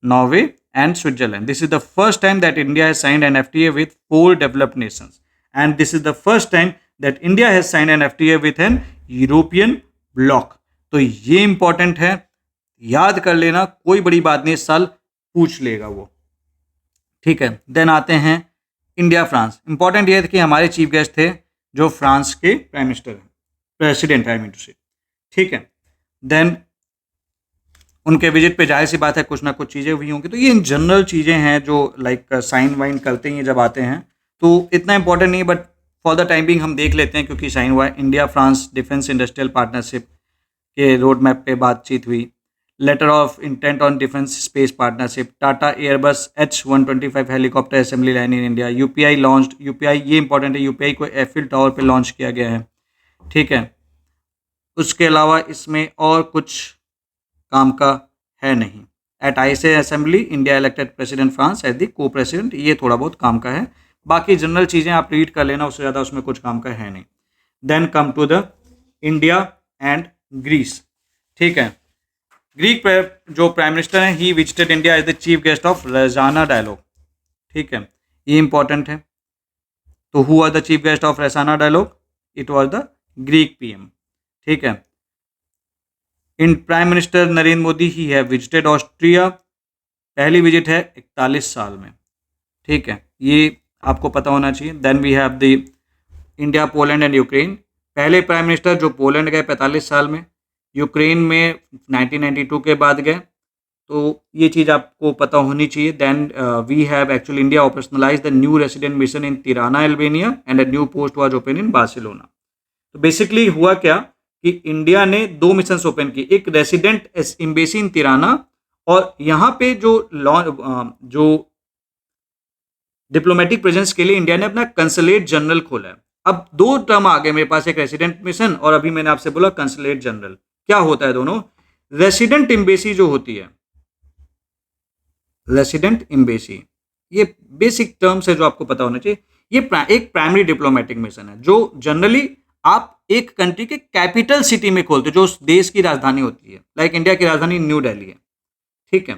Norway and Switzerland. This is the first time that India has signed an FTA with 4 developed nations, and this is the first time that India has signed an FTA with an European bloc. तो ये important है, याद कर लेना, कोई बड़ी बात नहीं, इस साल पूछ लेगा वो। ठीक है, देन आते हैं इंडिया फ्रांस। इंपॉर्टेंट ये है कि हमारे चीफ गेस्ट थे जो फ्रांस के प्राइम मिनिस्टर हैं, प्रेसिडेंट आई मीन टू से। ठीक है, देन उनके विजिट पे जाहिर सी बात है कुछ ना कुछ चीज़ें हुई होंगी। तो ये इन जनरल चीज़ें हैं जो लाइक साइन वाइन करते हैं जब आते हैं, तो इतना इंपॉर्टेंट नहीं, but for the time being हम देख लेते हैं क्योंकि साइन हुआ है। India France defence industrial partnership के रोड मैप पे बातचीत हुई। Letter of intent on defence space partnership, Tata Airbus H125 helicopter assembly line in India, UPI launched. UPI ये इंपॉर्टेंट है, UPI को एफिल टावर पे लॉन्च किया गया है। ठीक है, उसके अलावा इसमें और कुछ काम का है नहीं। At ISA assembly India elected president France as the co president, ये थोड़ा बहुत काम का है। बाकी जनरल चीज़ें आप रीड कर लेना, उससे ज़्यादा उसमें कुछ काम का है नहीं। Then come to the India and Greece. ठीक है, ग्रीक जो प्राइम मिनिस्टर हैं, he visited India as the chief guest of Raisina dialogue. ठीक है, ये इंपॉर्टेंट है। तो who are the chief guest of Raisina dialogue? It was the Greek PM। ठीक है, in prime minister Narendra Modi he have visited Austria, पहली visit है 41 साल में। ठीक है, ये आपको पता होना चाहिए। Then we have the India, Poland and Ukraine, पहले प्राइम मिनिस्टर जो पोलैंड गए 45 साल में, यूक्रेन में 1992 के बाद गए, तो ये चीज़ आपको पता होनी चाहिए। Then we have actually India operationalise the new resident mission in Tirana Albania and a new post was open in Barcelona. तो बेसिकली हुआ क्या कि इंडिया ने 2 मिशन ओपन की, एक रेसिडेंट एम्बेसी इन तिराना, और यहाँ पे जो डिप्लोमेटिक प्रेजेंस के लिए इंडिया ने अपना कंसुलेट जनरल खोला है। अब 2 टर्म आ गए मेरे पास, एक रेसिडेंट मिशन और अभी मैंने आपसे बोला कंसुलेट जनरल। क्या होता है दोनों? रेसिडेंट एम्बेसी जो होती है, रेसिडेंट एम्बेसी, ये बेसिक टर्म्स है जो आपको पता होना चाहिए। ये एक प्राइमरी डिप्लोमेटिक मिशन है जो जनरली आप एक कंट्री के कैपिटल सिटी में खोलते हो, जो उस देश की राजधानी होती है। लाइक इंडिया की राजधानी न्यू दिल्ली है। ठीक है,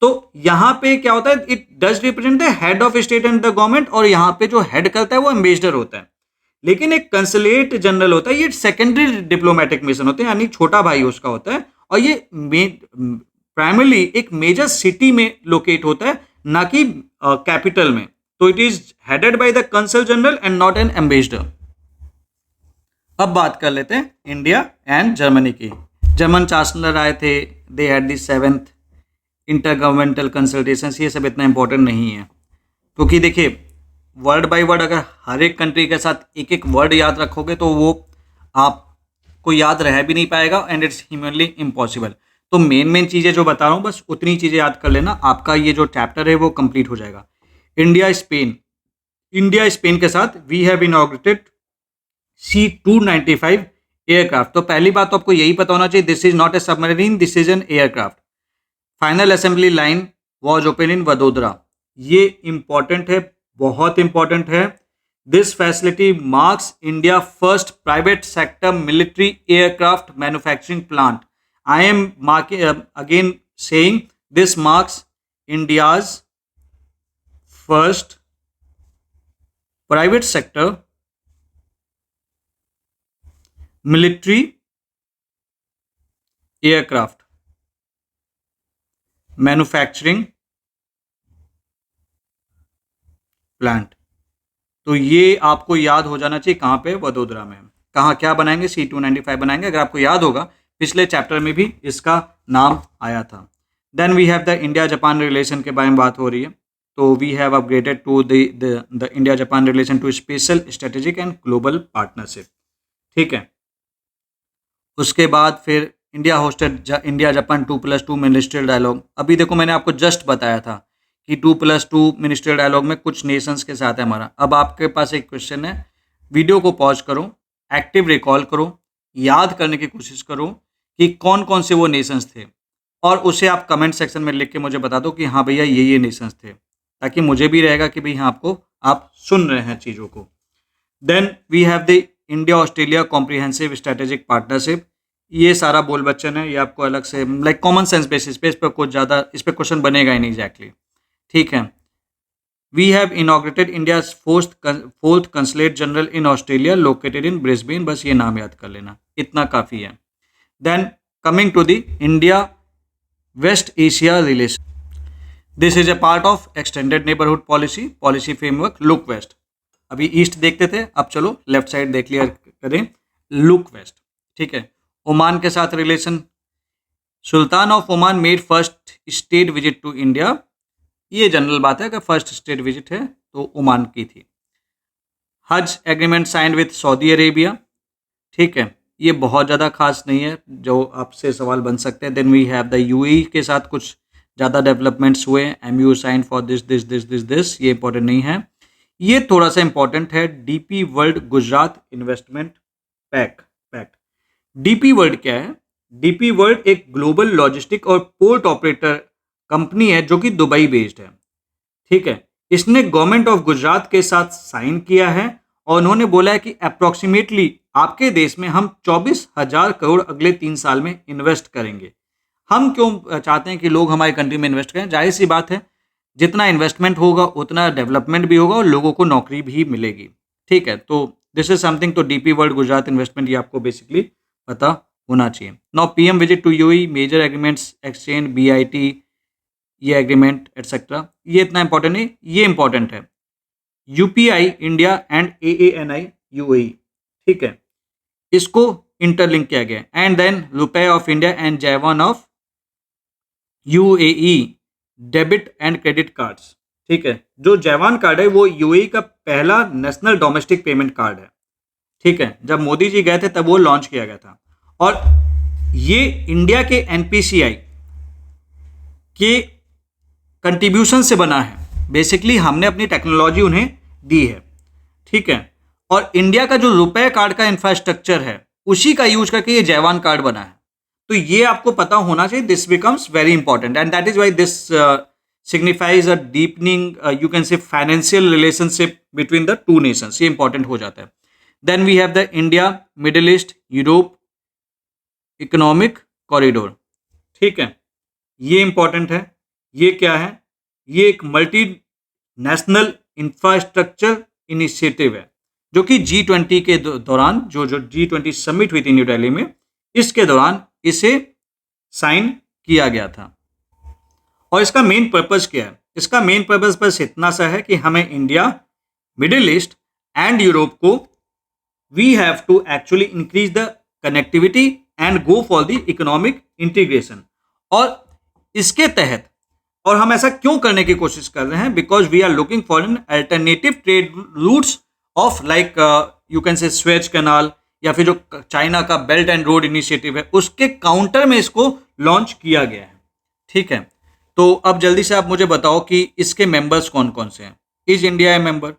तो यहाँ पे क्या होता है, it does represent the head of state and the government, और यहाँ पे जो हेड करता है वो एम्बेसडर होता है। लेकिन एक कंसुलेट जनरल होता है, ये सेकेंडरी डिप्लोमेटिक मिशन होते हैं, यानी छोटा भाई उसका होता है, और ये प्राइमरली एक मेजर सिटी में लोकेट होता है, ना कि कैपिटल में। तो it is headed by the Kansal general and not an ambassador. अब बात कर लेते हैं इंडिया एंड जर्मनी की। जर्मन चांसलर आए थे, they had the 7th intergovernmental consultations. ये सब इतना इंपॉर्टेंट नहीं है, क्योंकि देखिए वर्ड बाय वर्ड अगर हर एक कंट्री के साथ एक एक वर्ड याद रखोगे तो वो आपको याद रह भी नहीं पाएगा, एंड इट्स ह्यूमनली इम्पॉसिबल। तो मेन चीज़ें जो बता रहा हूँ बस उतनी चीज़ें याद कर लेना, आपका ये जो चैप्टर है वो कंप्लीट हो जाएगा। इंडिया स्पेन के साथ we have inaugurated C-295 aircraft. तो पहली बात तो आपको यही पता होना चाहिए, this is not a submarine, this is an aircraft. Final assembly line was open in Vadodara. ये इंपॉर्टेंट है, बहुत इंपॉर्टेंट है। This facility marks India first private sector military aircraft manufacturing plant. I am marking again saying this marks India's first private sector military aircraft manufacturing plant. तो ये आपको याद हो जाना चाहिए, कहाँ पे, वडोदरा में। कहाँ क्या बनाएंगे, C-295 बनाएंगे। अगर आपको याद होगा पिछले चैप्टर में भी इसका नाम आया था। Then we have the India Japan relation के बारे में बात हो रही है। तो we have upgraded to the India Japan relation to special strategic and global partnership. ठीक है, उसके बाद फिर India hosted India Japan 2+2 ministerial dialogue. अभी देखो मैंने आपको जस्ट बताया था कि 2+2 मिनिस्ट्रियल डायलॉग में कुछ नेशंस के साथ है हमारा। अब आपके पास एक क्वेश्चन है, वीडियो को पॉज करो, एक्टिव रिकॉल करो, याद करने की कोशिश करो कि कौन कौन से वो नेशंस थे, और उसे आप कमेंट सेक्शन में लिख के मुझे बता दो कि हाँ भैया ये नेशंस थे, ताकि मुझे भी रहेगा कि भाई हाँ आपको आप सुन रहे हैं चीज़ों को। Then we have the India Australia comprehensive strategic partnership. ये सारा बोल बच्चन है, ये आपको अलग से लाइक कॉमन सेंस बेसिस पे, इस पर कुछ ज़्यादा इस पर क्वेश्चन बनेगा ही नहीं एग्जैक्टली। ठीक है, we have inaugurated India fourth consulate general in Australia located in Brisbane. बस ये नाम याद कर लेना, इतना काफ़ी है। Then coming to the India west Asia relation, this is a part of extended neighbourhood policy framework look west. अभी ईस्ट देखते थे, अब चलो लेफ्ट साइड देख लिया करें, लुक वेस्ट। ठीक है, ओमान के साथ relation, sultan of Oman made first state visit to India. ये जनरल बात है, अगर फर्स्ट स्टेट विजिट है तो ओमान की थी। Haj agreement sign with Saudi Arabia. ठीक है, ये बहुत ज़्यादा खास नहीं है, जो आपसे सवाल बन सकते हैं। Then we have the UAE के साथ कुछ ज़्यादा डेवलपमेंट्स हुए, MU साइन फॉर दिस, ये इंपॉर्टेंट नहीं है। ये थोड़ा सा इंपॉर्टेंट है, DP world Gujarat investment pact. DP world क्या है? DP वर्ल्ड एक ग्लोबल लॉजिस्टिक और पोर्ट ऑपरेटर कंपनी है जो कि दुबई बेस्ड है। ठीक है, इसने गवर्नमेंट ऑफ गुजरात के साथ साइन किया है और उन्होंने बोला है कि अप्रोक्सीमेटली आपके देश में हम 24,000 करोड़ अगले 3 साल में इन्वेस्ट करेंगे। हम क्यों चाहते हैं कि लोग हमारी कंट्री में इन्वेस्ट करें? जाहिर सी बात है, जितना इन्वेस्टमेंट होगा उतना डेवलपमेंट भी होगा और लोगों को नौकरी भी मिलेगी। ठीक है, तो दिस इज समथिंग। तो DP वर्ल्ड गुजरात इन्वेस्टमेंट ये आपको बेसिकली पता होना चाहिए। Now PM visit to UAE, major agreements exchange, BIT, ये एग्रीमेंट एटसेट्रा। ये इतना इंपॉर्टेंट नहीं, ये इंपॉर्टेंट है। UPI India and AANI UAE। ठीक है, इसको इंटरलिंक किया गया। And then RuPay of India and Jaywan of UAE debit and credit cards. ठीक है, जो जैवान कार्ड है वो UAE का पहला नेशनल डोमेस्टिक पेमेंट कार्ड है। ठीक है, जब मोदी जी गए थे तब वो लॉन्च किया गया था, और ये इंडिया के NPCI के कंट्रीब्यूशन से बना है। बेसिकली हमने अपनी टेक्नोलॉजी उन्हें दी है। ठीक है, और इंडिया का जो रुपए कार्ड का इंफ्रास्ट्रक्चर है उसी का यूज करके ये जैवान कार्ड बना है। तो ये आपको पता होना चाहिए, this becomes very important and that is why this signifies a deepening you can say financial relationship between the two nations. ये इंपॉर्टेंट हो जाता है। Then we have the India middle East Europe economic corridor. ठीक है, ये important है। ये क्या है? ये एक मल्टी नेशनल इंफ्रास्ट्रक्चर इनिशिएटिव है जो कि G20 के दौरान जो G20 समिट हुई थी न्यू दिल्ली में, इसके दौरान इसे साइन किया गया था। और इसका मेन पर्पस क्या है? इसका मेन पर्पस बस इतना सा है कि हमें India, middle east and Europe को we have to actually increase the connectivity and go for the economic integration. और इसके तहत, और हम ऐसा क्यों करने की कोशिश कर रहे हैं? Because we are looking for an alternative trade routes of like you can say Suez Canal, या फिर जो चाइना का बेल्ट एंड रोड इनिशिएटिव है उसके काउंटर में इसको लॉन्च किया गया है। ठीक है, तो अब जल्दी से आप मुझे बताओ कि इसके मेंबर्स कौन कौन से हैं। Is India a member?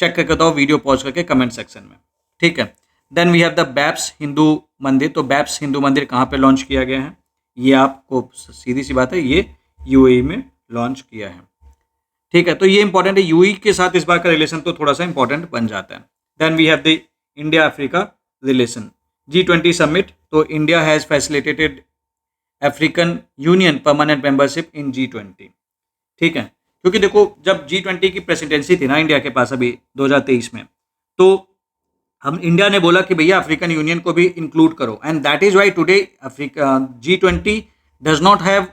Check करके बताओ वीडियो पॉज करके कमेंट सेक्शन में। ठीक है, then we have the BAPS Hindu Mandir. तो बैप्स हिंदू मंदिर कहाँ पे लॉन्च किया गया है? ये आपको सीधी सी बात है, ये यूएई में लॉन्च किया है। ठीक है, तो ये इंपॉर्टेंट है, यूएई के साथ इस बार का रिलेशन तो थोड़ा सा इंपॉर्टेंट बन जाता है। Then we have the India Africa relation, G20 summit. तो India has facilitated African union permanent membership in G20। ठीक है, क्योंकि देखो जब G20 की प्रेसिडेंसी थी ना इंडिया के पास अभी 2023 में, तो हम इंडिया ने बोला कि भैया अफ्रीकन यूनियन को भी इंक्लूड करो, and that is why today Africa G20 does not have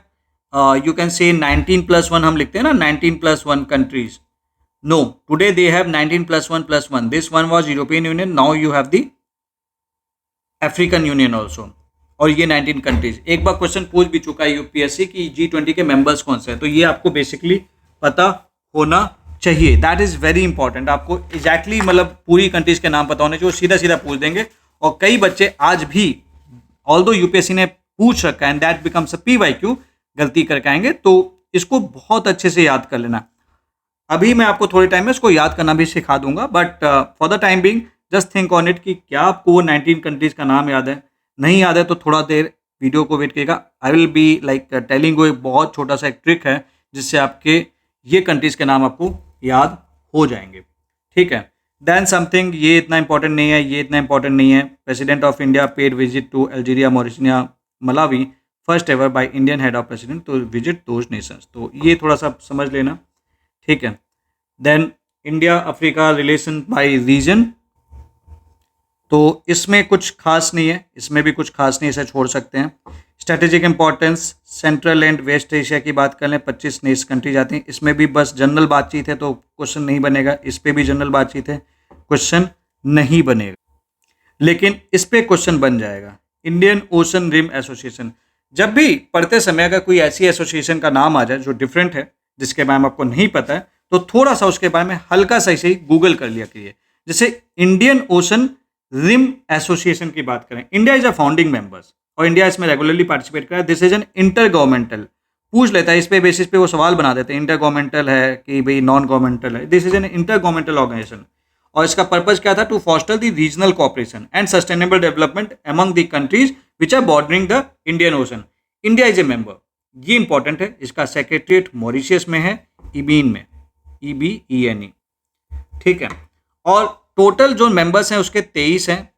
you can say 19+1, हम लिखते हैं ना 19+1 countries. No, today they have 19+1+1। This one was European Union, now you have the African Union also, और ये 19 countries. एक बार question पूछ भी चुका है यूपीएससी की G20 के मेंबर्स कौन से हैं, तो ये आपको बेसिकली पता होना चाहिए। That is very important. आपको एग्जैक्टली मतलब पूरी कंट्रीज के नाम पता होने चाहिए, सीधा सीधा पूछ देंगे। और कई बच्चे आज भी ऑल्दो यूपीएससी ने पूछ रखा है and that becomes a PYQ, गलती करके आएंगे, तो इसको बहुत अच्छे से याद कर लेना। अभी मैं आपको थोड़े टाइम में इसको याद करना भी सिखा दूंगा, but for the time Bing just think on it कि क्या आपको वो 19 कंट्रीज का नाम याद है। नहीं याद है तो थोड़ा देर वीडियो को वेट करिएगा। I will be like telling वो एक बहुत छोटा सा एक ट्रिक है जिससे आपके ये कंट्रीज के नाम आपको याद हो जाएंगे। ठीक है, देन समथिंग, ये इतना इंपॉर्टेंट नहीं है, ये इतना इंपॉर्टेंट नहीं है। President of India paid visit to Algeria, Mauritania, Malawi, first ever by Indian head of president to visit those nations. तो ये थोड़ा सा समझ लेना। ठीक है, देन India Africa relation by region, तो इसमें कुछ खास नहीं है, इसमें भी कुछ खास नहीं है, इसे छोड़ सकते हैं। Strategic importance, Central and West Asia की बात कर लें, 25 नेश कंट्रीज आती हैं। इसमें भी बस जनरल बातचीत है तो क्वेश्चन नहीं बनेगा। इस पर भी जनरल बातचीत है, क्वेश्चन नहीं बनेगा, लेकिन इस पर क्वेश्चन बन जाएगा। इंडियन ओशन रिम एसोसिएशन, जब भी पढ़ते समय अगर कोई ऐसी एसोसिएशन का नाम आ जाए जो डिफरेंट है, जिसके बारे में आपको नहीं पता है, तो थोड़ा सा उसके बारे में हल्का सा इसे गूगल कर लिया करिए। जैसे इंडियन ओशन रिम एसोसिएशन की बात करें, India is a founding members और इंडिया इसमें रेगुलरली पार्टिसिपेट कर रहा है। This is an inter governmental, पूछ लेता है इस पे बेसिस पे वो सवाल बना देते हैं, इंटर गवर्नमेंटल है कि भाई नॉन गवर्नमेंटल है। This is an inter governmental organisation, और इसका पर्पज क्या था? To foster the regional cooperation and sustainable development among the countries which are bordering the Indian Ocean. India is a member, ये important है। इसका secretariat Mauritius में है, इबीन में, EBENE। ठीक है, और टोटल जो मेंबर्स हैं उसके 23 हैं।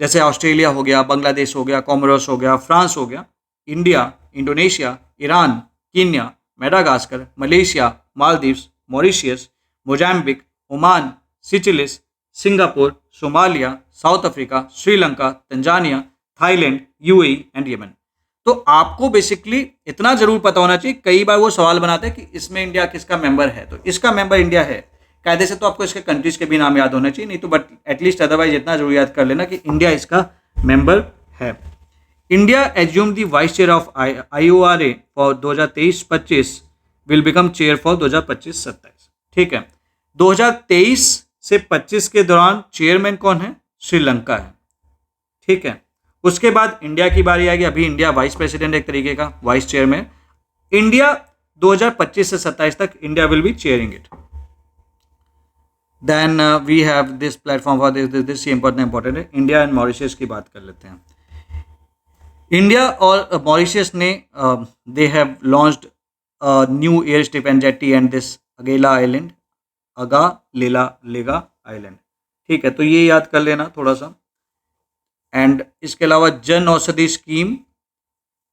जैसे ऑस्ट्रेलिया हो गया, बांग्लादेश हो गया, कोमोरोस हो गया, फ्रांस हो गया, India, Indonesia, Iran, Kenya, Madagascar, Malaysia, Maldives, Mauritius, Mozambique, Oman, Seychelles, Singapore, Somalia, South Africa, Sri Lanka, Tanzania, Thailand, UAE and Yemen. तो आपको बेसिकली इतना जरूर पता होना चाहिए। कई बार वो सवाल बनाते हैं कि इसमें इंडिया किसका मेंबर है, तो इसका मेंबर इंडिया है कायदे से, तो आपको इसके कंट्रीज के भी नाम याद होने चाहिए, नहीं तो बट एटलीस्ट अदरवाइज इतना जरूर याद कर लेना कि इंडिया इसका मेंबर है। India assume the vice chair of IORA for 2023-25 will become chair for 2025-27। ठीक है, 2023 से 25 के दौरान चेयरमैन कौन है? श्रीलंका है। ठीक है, उसके बाद इंडिया की बारी आएगी। अभी इंडिया वाइस प्रेसिडेंट एक तरीके का, वाइस चेयरमैन। इंडिया 2025 से 27 तक India will be chairing it. Then we have this platform for this important है। इंडिया एंड मॉरिशस की बात कर लेते हैं। इंडिया और मॉरिशस ने they have launched new air strip and jetty and this Agalega island, लेगा आइलैंड। ठीक है, तो ये याद कर लेना थोड़ा सा। एंड इसके अलावा Jan Aushadhi scheme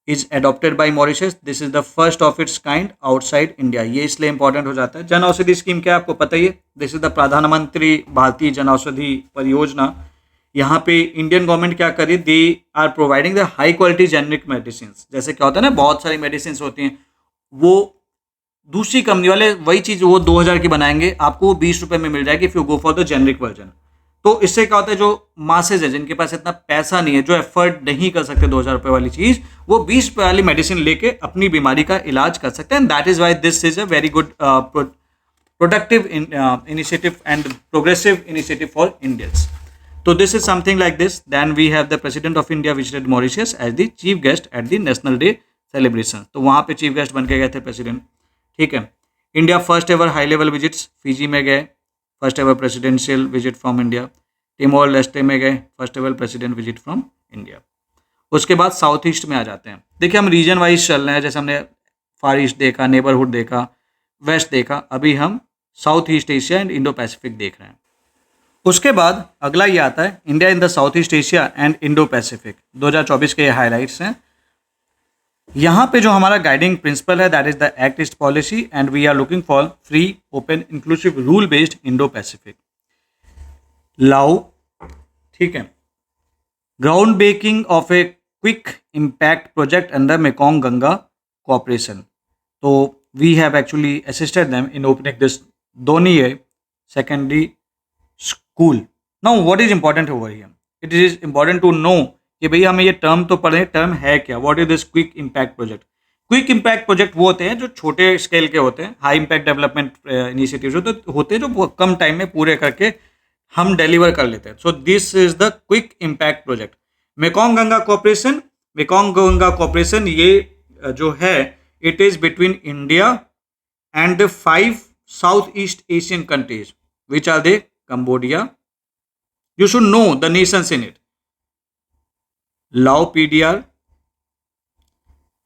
is adopted by Mauritius, this is the first of its kind outside India. ये इसलिए इंपॉर्टेंट हो जाता है। जन औषधि स्कीम क्या है आपको पता ही है, दिस इज द प्रधानमंत्री भारतीय जन औषधि परियोजना। यहाँ पे इंडियन गवर्नमेंट क्या करी, they are providing the high quality generic medicine. जैसे क्या होता है ना, बहुत सारी मेडिसिन होती हैं, वो दूसरी कंपनी वाले वही चीज़ वो 2000 की बनाएंगे, आपको वो 20 रुपये में मिल जाएगी if you go for the generic version. तो इससे क्या होता है, जो मासेज है जिनके पास इतना पैसा नहीं है, जो एफर्ट नहीं कर सकते 2000 रुपये वाली चीज़, वो 20 रुपये वाली मेडिसिन लेके अपनी बीमारी का इलाज कर सकते हैं। That is why this is a very good productive initiative and progressive initiative for Indians. तो this is something like this. Then we have the president of India visited Mauritius as the chief guest at the national day celebration. तो वहाँ पे chief guest बन के गए थे president. ठीक है. India first ever high level visits, Fiji में गए, first ever presidential visit from India. टिमोर Leste में गए, first ever president visit from India. उसके बाद साउथ ईस्ट में आ जाते हैं. देखिए हम रीजन वाइज चल रहे हैं, जैसे हमने फार ईस्ट देखा, नेबरहुड देखा, वेस्ट देखा, अभी हम South east Asia and Indo Pacific देख रहे हैं. उसके बाद अगला ये आता है India in the south east Asia and Indo Pacific. 2024 के ये हाईलाइट्स हैं. यहाँ पे जो हमारा गाइडिंग प्रिंसिपल है that is the Act east policy and we are looking for free open inclusive rule based Indo Pacific. लाओ. ठीक है. Ground breaking of a quick impact project under Mekong Ganga cooperation. तो we have actually assisted them in opening this दोनिये secondary school. Now what is important over here, it is important to know कि भाई हमें ये term तो पढ़े, term है क्या, what is this quick impact project. Quick impact project वो होते हैं जो छोटे स्केल के होते हैं, हाई इम्पैक्ट डेवलपमेंट इनिशिएटिव्स होते हैं जो कम टाइम में पूरे करके हम डिलीवर कर लेते हैं. So this is the quick impact project. Mekong Ganga cooperation, Mekong Ganga cooperation ये जो है it is between India and the 5 South East Asian countries which are they Cambodia. You should know the nations in it. Lao PDR,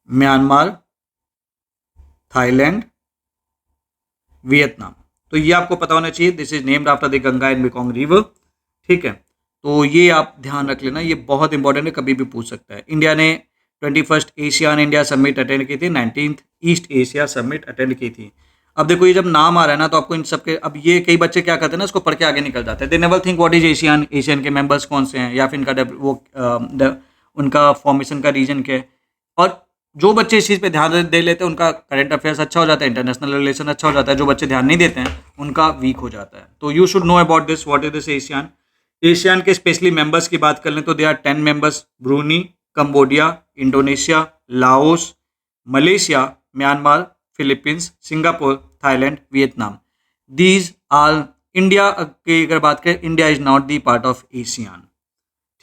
Myanmar, Thailand, Vietnam. तो ये आपको पता होना चाहिए. This is named after the Ganga and Mekong river. ठीक है. तो ये आप ध्यान रख लेना, ये बहुत इंपॉर्टेंट है, कभी भी पूछ सकता है. इंडिया ने 21st ASEAN India summit attend की थी, 19th east Asia summit attend की थी. अब देखो ये जब नाम आ रहा है ना तो आपको इन सब के, अब ये कई बच्चे क्या करते हैं ना, इसको पढ़ के आगे निकल जाते हैं. They never think what is Asian, ASEAN के मेंबर्स कौन से हैं या फिर इनका उनका फॉर्मेशन का रीजन क्या है. और जो बच्चे इस चीज़ पे ध्यान दे लेते हैं उनका करंट अफेयर्स अच्छा हो जाता है, इंटरनेशनल रिलेशन अच्छा हो जाता है. जो बच्चे ध्यान नहीं देते हैं उनका वीक हो जाता है. तो you should know about this, what is this ASEAN. ASEAN के स्पेशली मेंबर्स की बात कर लें तो they are 10 members: Brunei, Cambodia, Indonesia, Laos, Malaysia, Myanmar, Philippines, Singapore, Thailand, Vietnam. These are India की अगर बात करें, India is not the part of ASEAN.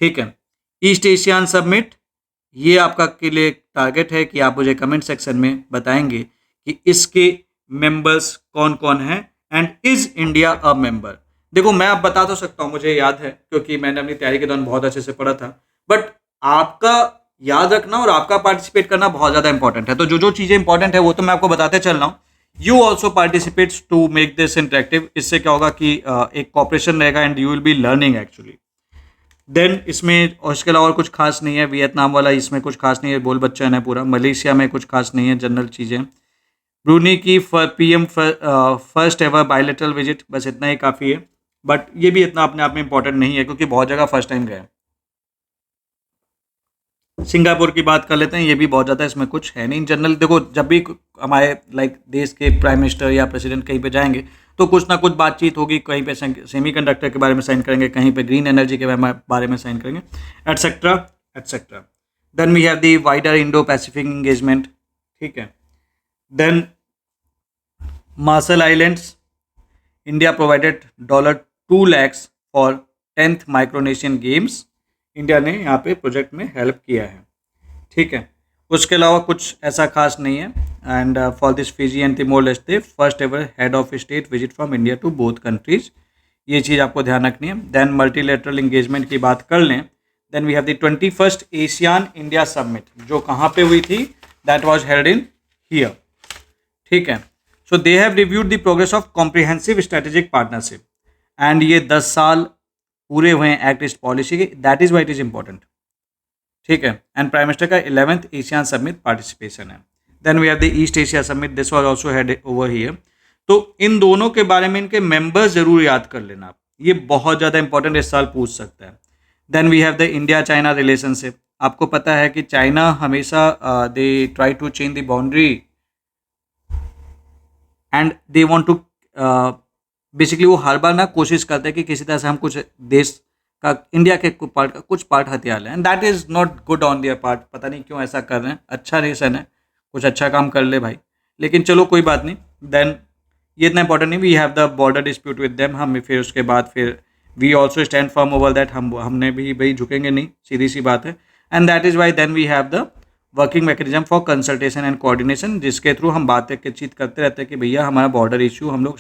ठीक है. ईस्ट एशियन सबमिट, ये आपका के लिए टारगेट है कि आप मुझे कमेंट सेक्शन में बताएंगे कि इसके मेंबर्स कौन कौन हैं and is India a member. देखो मैं अब बता तो सकता हूँ, मुझे याद है क्योंकि मैंने अपनी तैयारी के दौरान बहुत अच्छे से पढ़ा था, बट आपका याद रखना और आपका पार्टिसिपेट करना बहुत ज़्यादा इंपॉर्टेंट है. तो जो जो चीज़ें इंपॉर्टेंट है वो तो मैं आपको बताते चल रहा हूँ. You also participates to make this interactive. इससे क्या होगा कि एक कॉपरेशन रहेगा and you will be learning actually. Then इसमें और इसके अलावा और कुछ खास नहीं है. वियतनाम वाला इसमें कुछ खास नहीं है, बोल बच्चा है पूरा. मलेशिया में कुछ खास नहीं है, जनरल चीज़ें. ब्रूनी की PM first ever bilateral visit, बस इतना ही काफ़ी है. बट ये भी इतना अपने आप में इंपॉर्टेंट नहीं है क्योंकि बहुत जगह फर्स्ट टाइम गए. सिंगापुर की बात कर लेते हैं, ये भी बहुत ज़्यादा इसमें कुछ है नहीं. जनरल देखो जब भी हमारे देश के प्राइम मिनिस्टर या प्रेसिडेंट कहीं पे जाएंगे तो कुछ ना कुछ बातचीत होगी. कहीं पे सेमीकंडक्टर के बारे में साइन करेंगे, कहीं पे ग्रीन एनर्जी के बारे में साइन करेंगे, et cetera et cetera. Then we have the wider Indo Pacific engagement. ठीक है. Then Marshall Islands, India provided $2 lakhs for 10th Micronesian Games. India ने यहाँ पे प्रोजेक्ट में हेल्प किया है. ठीक है. उसके अलावा कुछ ऐसा खास नहीं है. And for this Fiji and Timor Leste first ever head of state visit from India to both countries. ये चीज़ आपको ध्यान रखनी है. देन मल्टीलेटरल इंगेजमेंट की बात कर लें, then we have the 21st ASEAN India summit जो कहाँ पे हुई थी, that was held in here. ठीक है. So they have reviewed the progress of comprehensive strategic partnership and ये 10 साल पूरे हुए हैं एक्ट ईस्ट पॉलिसी के. That is why it is important. ठीक है. एंड प्राइम मिनिस्टर का 11th एशियन समिट पार्टिसिपेशन है. Then we have the east Asia summit, this was also head over here. तो इन दोनों के बारे में इनके मेंबर्स जरूर याद कर लेना आप, ये बहुत ज़्यादा इंपॉर्टेंट इस साल पूछ सकता है. Then we have the India China relationship. आपको पता है कि चाइना हमेशा they try to change the boundary and they want to basically वो हर बार ना कोशिश करते हैं कि किसी तरह से हम कुछ देश का, इंडिया के कुछ पार्ट हथियार लें. And that is not good on their part. पता नहीं क्यों ऐसा कर रहे हैं. अच्छा नेशन है, कुछ अच्छा काम कर ले भाई, लेकिन चलो कोई बात नहीं. देन ये इतना इंपॉर्टेंट नहीं. We have the border dispute with them. हम फिर उसके बाद फिर we also stand firm over that, हमने भी भाई झुकेंगे नहीं, सीधी सी बात है। And that is why then we have the working mechanism for consultation and coordination, जिसके थ्रू हम बातें चीत करते रहते हैं कि भैया हमारा बॉर्डर इशू हम लोग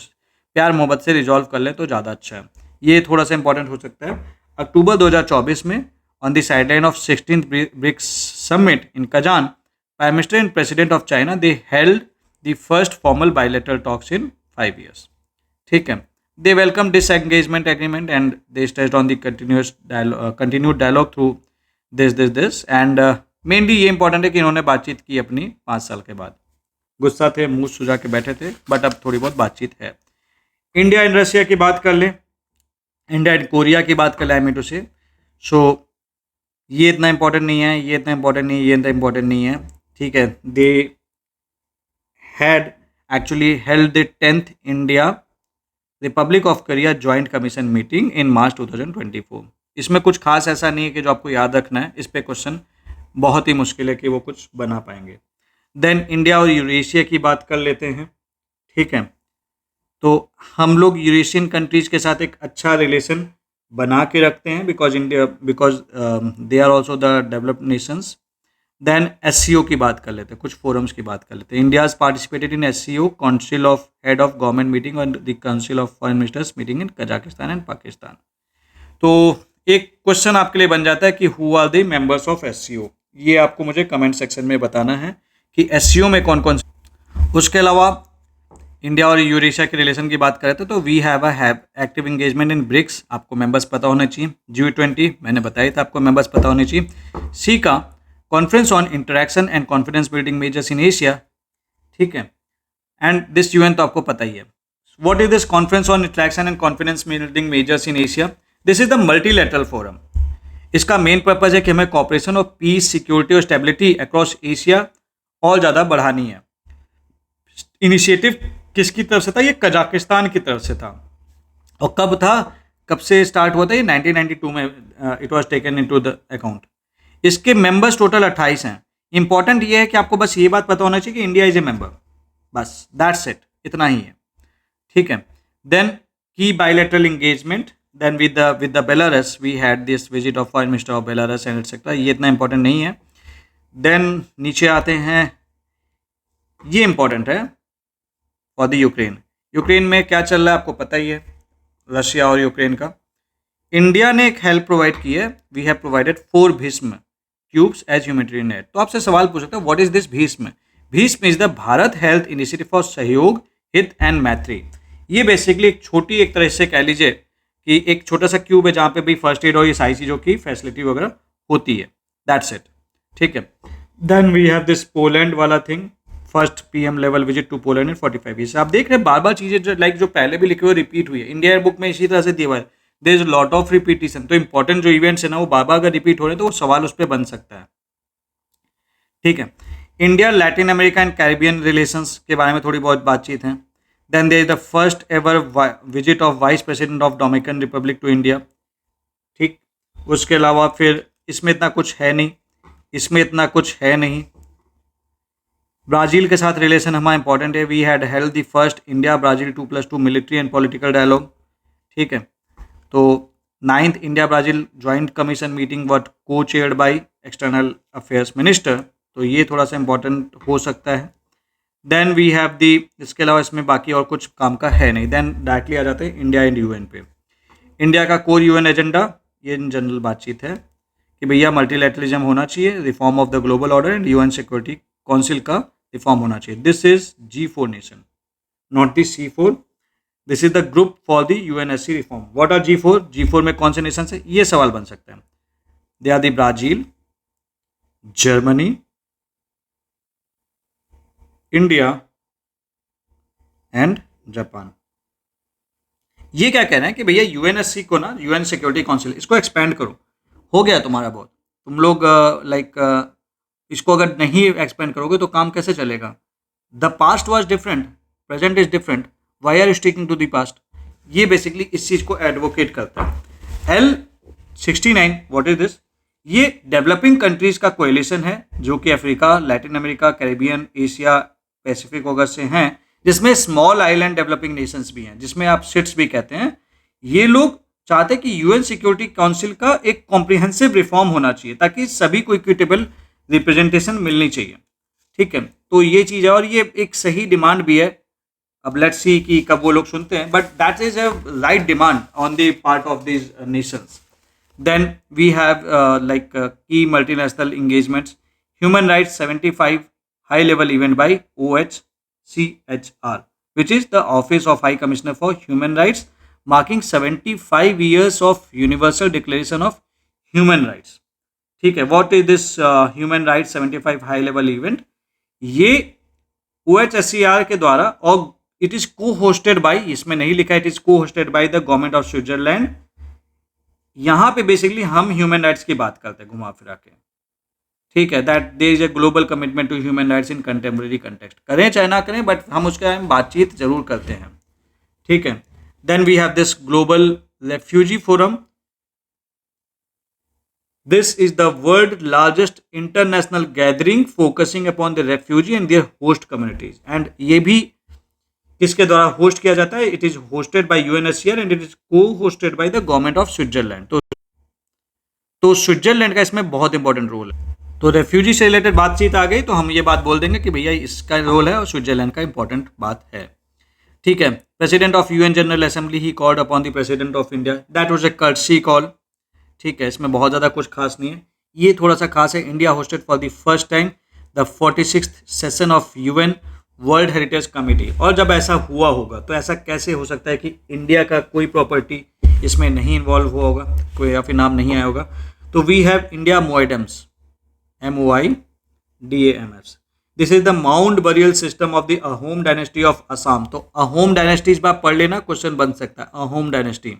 प्यार मोहब्बत से रिजॉल्व कर लें तो ज़्यादा अच्छा है। ये थोड़ा सा इंपॉर्टेंट हो सकता है। अक्टूबर 2024 में on the sideline of 16th BRICS summit in Kazan, prime minister and president of China they held the first formal bilateral talks in 5 years। ठीक है, they welcome disengagement agreement and they stressed on the continued dialogue through this and mainly ये important है कि इन्होंने बातचीत की अपनी 5 साल के बाद। गुस्सा थे, मुंह सुझा के बैठे थे, बट अब थोड़ी बहुत बातचीत है। इंडिया एंड रशिया की बात कर लें, इंडिया एंड कोरिया की बात कर लें, आई मीन टू से। सो ये इतना इंपॉर्टेंट नहीं है, ये इतना इंपॉर्टेंट नहीं है, ये इतना इंपॉर्टेंट नहीं है। ठीक है, they had actually held the 10th India Republic of Korea joint commission meeting in March 2024। इसमें कुछ खास ऐसा नहीं है कि जो आपको याद रखना है, इस पे क्वेश्चन बहुत ही मुश्किल है कि वो कुछ बना पाएंगे। देन इंडिया और यूरेशिया की बात कर लेते हैं। ठीक है, तो हम लोग यूरेशियन कंट्रीज़ के साथ एक अच्छा रिलेशन बना के रखते हैं because they are also the developed nations. Then SCO की बात कर लेते हैं, कुछ फोरम्स की बात कर लेते हैं। India participated in SCO council of head of government meeting और the council of foreign ministers meeting in Kazakhstan and Pakistan. तो एक क्वेश्चन आपके लिए बन जाता है कि who are the members of SCO, ये आपको मुझे कमेंट सेक्शन में बताना है कि SCO में कौन कौन से। उसके अलावा इंडिया और यूरेशिया के रिलेशन की बात करें तो we have active engagement in BRICS, आपको मेंबर्स पता होने चाहिए। G20 मैंने बताया था आपको मेंबर्स पता होने चाहिए। सी का conference on interaction and confidence building measures in Asia. ठीक है, एंड दिस UN तो आपको पता ही है। What is this conference on interaction and confidence building measures in Asia? This is the multilateral forum. इसका मेन पर्पज है कि हमें कॉपरेशन और पीस, सिक्योरिटी और स्टेबिलिटी अक्रॉस एशिया और ज़्यादा बढ़ानी है। इनिशिएटिव किसकी तरफ से था? ये कजाकिस्तान की तरफ से था। और कब था, कब से स्टार्ट हुआ था? ये 1992 में it was taken into the account. इसके मेंबर्स टोटल 28 हैं। इंपॉर्टेंट ये है कि आपको बस ये बात पता होना चाहिए कि इंडिया इज ए मेंबर, बस दैट्स इट, इतना ही है। ठीक है, देन की bilateral engagement, then with the Belarus we had this visit of foreign minister of Belarus and et cetera, ये इतना इंपॉर्टेंट नहीं है। देन नीचे आते हैं, ये इंपॉर्टेंट है फॉर द यूक्रेन। यूक्रेन में क्या चल रहा है आपको पता ही है, रशिया और यूक्रेन का। इंडिया ने एक हेल्प प्रोवाइड की है, we have provided 4 Bhishm cubes as humanitarian aid. तो आपसे सवाल पूछ सकते हैं what is this Bhishm? Bhishm is the Bharat health initiative for Sahyog, Hita and मैत्री। ये बेसिकली एक छोटी, एक तरह से कह लीजिए कि एक छोटा सा क्यूब है जहाँ पे भी फर्स्ट एड और ये सारी चीज़ों की फैसिलिटी वगैरह होती है, दैट्स इट। ठीक है, then we have this Poland वाला thing, first PM level visit to Poland in 45 years. आप देख रहे हैं बार बार चीज़ें जो लाइक जो पहले भी लिखे हुए रिपीट हुई है। इंडिया बुक में इसी तरह से दिया हुआ है, there is lot of repetition. तो इंपॉर्टेंट जो इवेंट्स है ना वो बार बार अगर रिपीट हो रहे हैं तो वो सवाल उस पर बन सकता है। ठीक है, India Latin America and Caribbean relations के बारे में थोड़ी बहुत बातचीत है। Then there is the first ever visit of vice president of Dominican Republic to India. ठीक, उसके अलावा फिर इसमें इतना कुछ है नहीं, इसमें इतना कुछ है नहीं। ब्राज़ील के साथ रिलेशन हमारा इंपॉर्टेंट है, we had held the first India Brazil 2+2 military and political dialogue. ठीक है, तो 9th India Brazil joint commission meeting was co-chaired by external affairs minister, तो ये थोड़ा सा इंपॉर्टेंट हो सकता है। देन वी हैव दी, इसके अलावा इसमें बाकी और कुछ काम का है नहीं। देन डायरेक्टली आ जाते हैं इंडिया एंड UN पे। इंडिया का कोर UN एजेंडा, ये इन जनरल बातचीत है कि भैया मल्टीलैटरलिज्म होना चाहिए, reform of the global order and UN Security Council का रिफॉर्म होना चाहिए। This is G4 nation, not the C4। This is the group for the UNSC reform. What are G4? G4 में कौन से नेशन है, ये सवाल बन सकता है। They are the Brazil, Germany, India and Japan. ये क्या कह रहे हैं कि भैया UNSC को ना, UN सिक्योरिटी काउंसिल, इसको एक्सपेंड करो। हो गया तुम्हारा बहुत, तुम लोग इसको अगर नहीं एक्सपेंड करोगे तो काम कैसे चलेगा? The past was different, present is different, why are sticking to the past? ये बेसिकली इस चीज़ को एडवोकेट करता है। L69 what is this? ये डेवलपिंग कंट्रीज का कोएलिशन है जो कि Africa, Latin America, Caribbean, Asia, Pacific वगैरह से हैं, जिसमें स्मॉल आइलैंड डेवलपिंग नेशंस भी हैं, जिसमें आप सिट्स भी कहते हैं। ये लोग चाहते कि यूएन सिक्योरिटी काउंसिल का एक कॉम्प्रिहेंसिव रिफॉर्म होना चाहिए ताकि सभी को इक्विटेबल रिप्रेजेंटेशन मिलनी चाहिए। ठीक है, तो ये चीज़ है और ये एक सही डिमांड भी है। अब लेट्स सी कि कब वो लोग सुनते हैं, but that is a right demand on the part of this nations. Then we have like key multinational engagements, human rights 75 high level event by OHCHR, which is the Office of High Commissioner for Human Rights, marking 75 years of Universal Declaration of Human Rights. ठीक है, what is this human rights 75 high level event? ये OHCHR के द्वारा, और it is co-hosted bye, इसमें नहीं लिखा it is co-hosted by the government of Switzerland. यहाँ पे बेसिकली हम ह्यूमन राइट्स की बात करते हैं घुमा फिरा के। ठीक है, that there is a global commitment to human rights in contemporary context, करें चाहे ना करें बट हम उसके बारे में बातचीत जरूर करते हैं। ठीक है, then we have this global refugee forum. This is the world largest international gathering focusing upon the refugee and their host communities, and ये भी किसके द्वारा होस्ट किया जाता है? It is hosted by UNHCR and it is co-hosted by the government of Switzerland. तो Switzerland का इसमें बहुत इंपॉर्टेंट रोल है। तो रेफ्यूजी से रिलेटेड बातचीत आ गई तो हम ये बात बोल देंगे कि भैया इसका रोल है और स्विट्जरलैंड का इंपॉर्टेंट बात है। ठीक है, president of UN general assembly he called upon the president of India, that was a courtesy call. ठीक है, इसमें बहुत ज़्यादा कुछ खास नहीं है, ये थोड़ा सा खास है। India hosted for the first time the 46th session of UN world heritage committee. और जब ऐसा हुआ होगा तो ऐसा कैसे हो सकता है कि इंडिया का कोई प्रॉपर्टी इसमें नहीं इन्वॉल्व हुआ होगा, कोई या फिर नाम नहीं आया होगा? तो we have India Moidams, MOIDAMS। This is the mount burial system of the Ahom dynasty of Assam. तो अहोम डायनेस्टी इस बार पढ़ लेना, क्वेश्चन बन सकता है अहोम डायनेस्टी।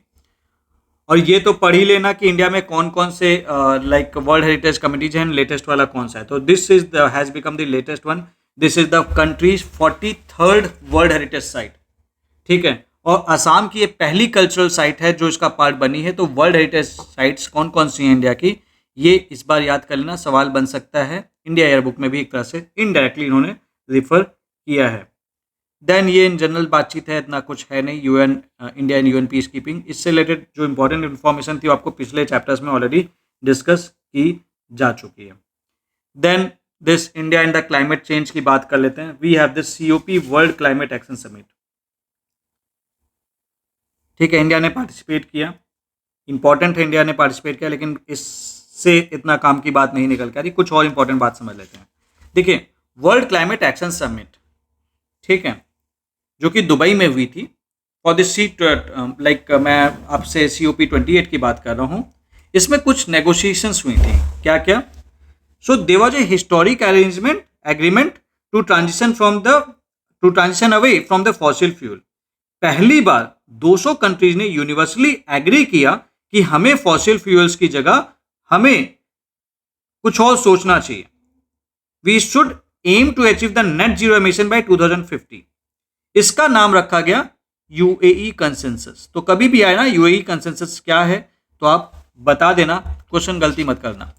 और ये तो पढ़ ही लेना कि इंडिया में कौन कौन से लाइक वर्ल्ड हेरिटेज कमिटीज हैं, लेटेस्ट वाला कौन सा है। तो this is the has become the latest one. This is the countries 43rd world heritage site. ठीक है, और असम की ये पहली कल्चरल साइट है जो इसका पार्ट बनी है। तो वर्ल्ड हेरिटेज साइट्स कौन कौन सी हैं इंडिया की, ये इस बार याद कर लेना, सवाल बन सकता है। इंडिया एयर बुक में भी एक तरह से इनडायरेक्टली इन्होंने रिफर किया है। देन ये इन जनरल बातचीत है, इतना कुछ है नहीं। India and UN peace keeping, इससे रिलेटेड जो इंपॉर्टेंट इन्फॉर्मेशन थी वो आपको पिछले चैप्टर्स में ऑलरेडी डिस्कस की जा चुकी है। Then this India and the climate change की बात कर लेते हैं। We have this COP World Climate Action Summit. ठीक है, इंडिया ने पार्टिसिपेट किया, इंपॉर्टेंट है इंडिया ने पार्टिसिपेट किया, लेकिन इससे इतना काम की बात नहीं निकल के आ रही। कुछ और इंपॉर्टेंट बात समझ लेते हैं। देखिए, वर्ल्ड क्लाइमेट एक्शन समिट, ठीक है, जो कि दुबई में हुई थी फॉर दिस सीट, लाइक मैं आपसे COP 28 की बात कर रहा हूँ। इसमें कुछ नेगोशिएशंस हुई थी, क्या क्या? So there was a historic agreement to transition away from the fossil fuel. पहली बार 200 कंट्रीज ने यूनिवर्सली एग्री किया कि हमें फॉसिल फ्यूल्स की जगह हमें कुछ और सोचना चाहिए। We should aim to achieve the net zero emission by 2050। इसका नाम रखा गया UAE कंसेंसस। तो कभी भी आए ना UAE कंसेंसस क्या है तो आप बता देना, क्वेश्चन गलती मत करना।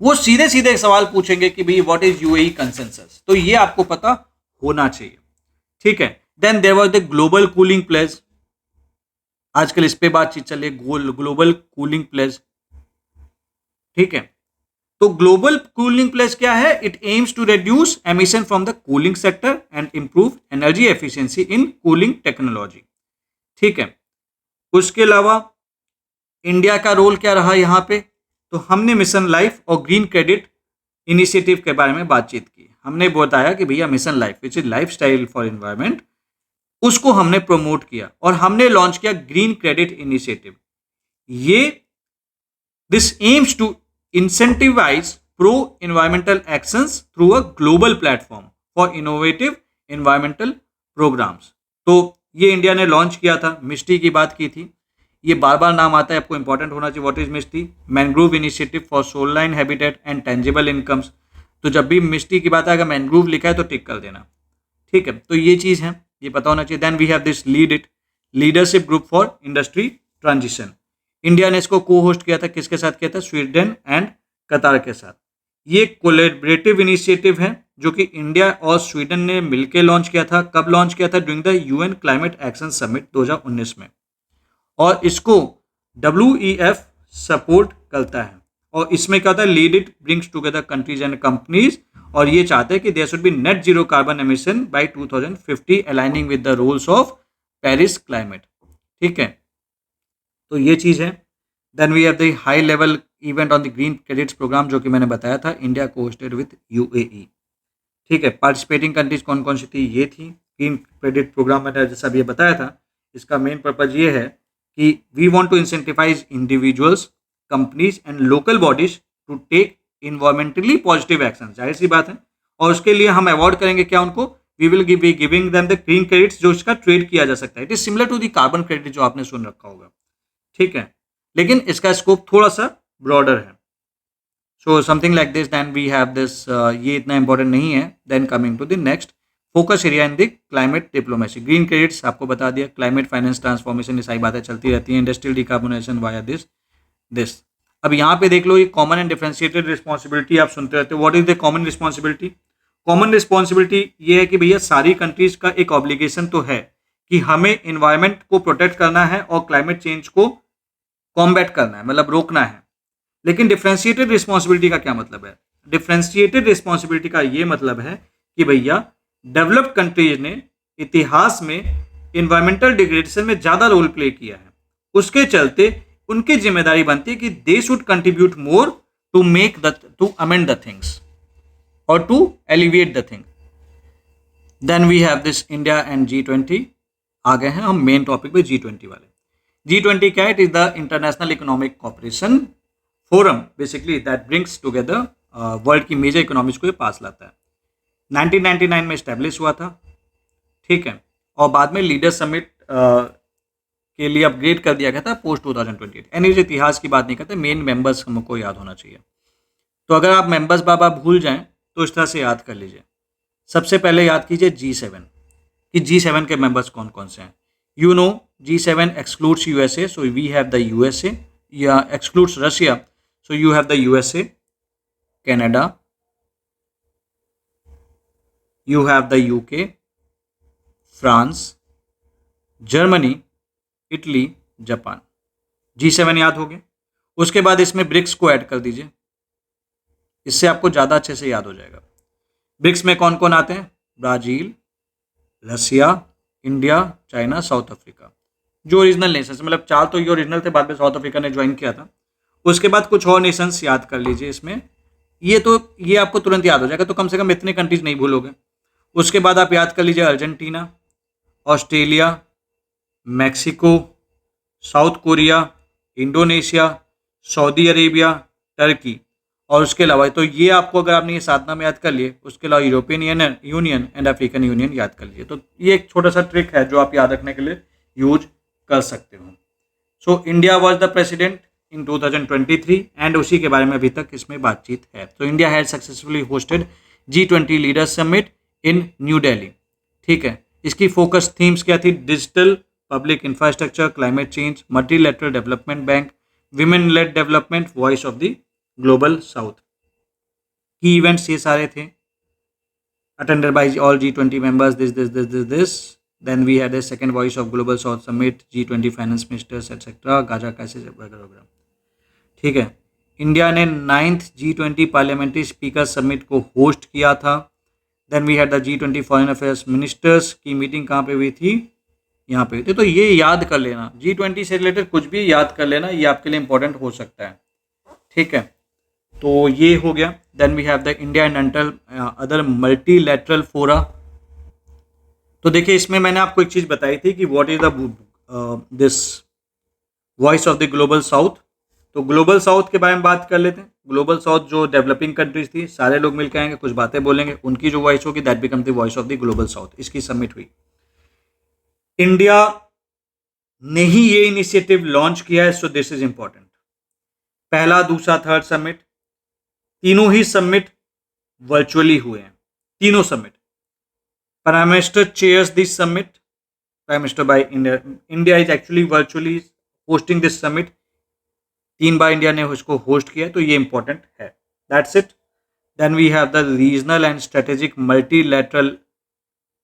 वो सीधे सीधे सवाल पूछेंगे कि भाई व्हाट इज UAE कंसेंसस, तो ये आपको पता होना चाहिए। ठीक है, then there was the global cooling pledge. आजकल इस पे बातचीत चल रही है, ग्लोबल कूलिंग प्लेज। ठीक है, तो ग्लोबल कूलिंग प्लेज क्या है? It aims to reduce emission from the cooling sector and improve energy efficiency in cooling technology. ठीक है, उसके अलावा इंडिया का रोल क्या रहा यहाँ पे? तो हमने मिशन लाइफ और ग्रीन क्रेडिट इनिशिएटिव के बारे में बातचीत की। हमने बताया कि भैया Mission Life which is lifestyle for environment, उसको हमने प्रमोट किया और हमने लॉन्च किया ग्रीन क्रेडिट इनिशिएटिव। ये this aims to incentivize pro-environmental actions through a global platform for innovative environmental programs। तो ये इंडिया ने लॉन्च किया था। मिस्टी की बात की थी, ये बार बार नाम आता है, आपको इंपॉर्टेंट होना चाहिए। What is MISHTI? Mangrove initiative for shoreline habitat and tangible incomes. तो जब भी मिस्टी की बात आएगा मैनग्रोव लिखा है तो टिक कर देना। ठीक है, तो ये चीज़ है, ये पता होना चाहिए। Then we have this leadership group for industry transition. India ने इसको को होस्ट किया था, किसके साथ किया था? स्वीडन एंड कतार के साथ। ये कोलैबोरेटिव इनिशिएटिव है जो कि इंडिया और स्वीडन ने मिलकर लॉन्च किया था। कब लॉन्च किया था? During the UN climate Action summit 2019 में। और इसको WEF सपोर्ट करता है और इसमें क्या होता है, lead it brings together countries and companies, और ये चाहते हैं कि there should be net zero carbon emission by 2050 aligning with the rules of Paris climate. ठीक है, तो ये चीज़ है। Then we have the high level event on the green credits programme, जो कि मैंने बताया था, इंडिया को होस्टेड विद UAE। ठीक है, पार्टिसिपेटिंग कंट्रीज कौन कौन सी थी, ये थी। ग्रीन क्रेडिट प्रोग्राम मैंने जैसा अभी बताया था, इसका मेन पर्पज ये है कि we want to incentivise individuals, companies and local bodies to take environmentally positive action. जाहिर सी बात है, और उसके लिए हम अवॉर्ड करेंगे क्या उनको, we will giving them the green credits, जो इसका ट्रेड किया जा सकता है। It is similar to the carbon credit जो आपने सुन रखा होगा। ठीक है, लेकिन इसका स्कोप थोड़ा सा ब्रॉडर है। So something like this, then we have this, ये इतना इंपॉर्टेंट नहीं है। Then coming to the next focus area in the climate diplomacy. Green credits आपको बता दिया, क्लाइमेट फाइनेंस ट्रांसफॉर्मेशन, ये सारी बातें चलती रहती हैं, इंडस्ट्रियल डिकार्बोनाइजेशन वाया दिस। अब यहाँ पे देख लो, ये कॉमन एंड डिफरेंशिएटेड रिस्पॉन्सिबिलिटी आप सुनते रहते हो। What is the common responsibility? Common responsibility ये है कि भैया सारी कंट्रीज का एक ऑब्लिगेशन तो है कि हमें इन्वायरमेंट को प्रोटेक्ट करना है और क्लाइमेट चेंज को कॉम्बैट करना है, मतलब रोकना है। लेकिन डिफरेंशिएटेड रिस्पॉन्सिबिलिटी का क्या मतलब है? डिफरेंशिएटेड रिस्पॉन्सिबिलिटी का ये मतलब है कि भैया डेवलप्ड कंट्रीज ने इतिहास में इन्वायरमेंटल डिग्रेडेशन में ज़्यादा रोल प्ले किया है, उसके चलते उनकी जिम्मेदारी बनती है कि they should contribute more to amend the things और to alleviate the thing. Then we have this India and G20। आ गए हैं हम मेन टॉपिक पे, G20 वाले। G20 क्या है? It is the international economic cooperation forum basically that brings together world की मेजर इकोनॉमीज को ये पास लाता है। 1999 में इस्टेब्लिश हुआ था। ठीक है, और बाद में लीडर समिट के लिए अपग्रेड कर दिया गया था पोस्ट 2028। एनीवेज इतिहास की बात नहीं करते, मेन मेंबर्स हमको याद होना चाहिए। तो अगर आप मेंबर्स बाबा भूल जाएं तो इस तरह से याद कर लीजिए। सबसे पहले याद कीजिए G7 कि G7 के मेंबर्स कौन कौन से हैं। You know G7 excludes USA, so we have the USA, या excludes Russia, so you have the USA, Canada, you have the UK, France, Germany, Italy, Japan. G7 याद हो गए। उसके बाद इसमें ब्रिक्स को ऐड कर दीजिए, इससे आपको ज़्यादा अच्छे से याद हो जाएगा। ब्रिक्स में कौन कौन आते हैं? ब्राज़ील, रसिया, इंडिया, चाइना, साउथ अफ्रीका, जो ओरिजिनल नेशंस, मतलब 4 तो ये ओरिजिनल थे, बाद में साउथ अफ्रीका ने ज्वाइन किया था। उसके बाद कुछ और नेशंस याद कर लीजिए इसमें, ये आपको तुरंत याद हो जाएगा, तो कम से कम इतने कंट्रीज नहीं भूलोगे। उसके बाद आप याद कर लीजिए Argentina, Australia, Mexico, south Korea, Indonesia, Saudi Arabia, Turkey, और उसके अलावा तो ये आपको, अगर आपने ये 7 नाम याद कर लिए, उसके अलावा European union and African union याद कर लीजिए। तो ये एक छोटा सा ट्रिक है जो आप याद रखने के लिए यूज कर सकते हो। So India was the president in 2023 and उसी के बारे में अभी तक इसमें बातचीत है। तो India has successfully hosted G20 leaders summit in new Delhi. ठीक है, इसकी फोकस थीम्स क्या थी? Digital, public infrastructure, climate change, multilateral development bank, women led development, voice of the global south. Key events ये सारे थे, attended by all G20 members, this. Then we had a second voice of global south summit, G20 finance ministers etcetera, Gaza कैसे वगैरह। ठीक है, India ने 9th G20 parliamentary speaker summit को host किया था। Then we had the G20 foreign affairs ministers की meeting कहाँ पे हुई थी? यहाँ पे हुई थी। तो ये याद कर लेना, G20 से रिलेटेड कुछ भी याद कर लेना, ये आपके लिए इंपॉर्टेंट हो सकता है। ठीक है, तो ये हो गया। Then we have the India and other multilateral fora. तो देखिए, इसमें मैंने आपको एक चीज़ बताई थी कि what is the this voice of the global south. तो ग्लोबल साउथ के बारे में बात कर लेते हैं। ग्लोबल साउथ जो डेवलपिंग कंट्रीज थी, सारे लोग मिलकर आएंगे, कुछ बातें बोलेंगे, उनकी जो वॉइस होगी that become the voice of the global south. इसकी समिट हुई, इंडिया ने ही ये इनिशिएटिव लॉन्च किया है, सो दिस इज इंपॉर्टेंट। पहला, दूसरा, थर्ड समिट, तीनों ही समिट वर्चुअली हुए हैं, तीनों summit. Prime minister chairs this summit, prime minister by India is actually virtually hosting this summit. 3 बार इंडिया ने उसको होस्ट किया, तो ये इंपॉर्टेंट है। That's it. Then we have the regional and strategic multilateral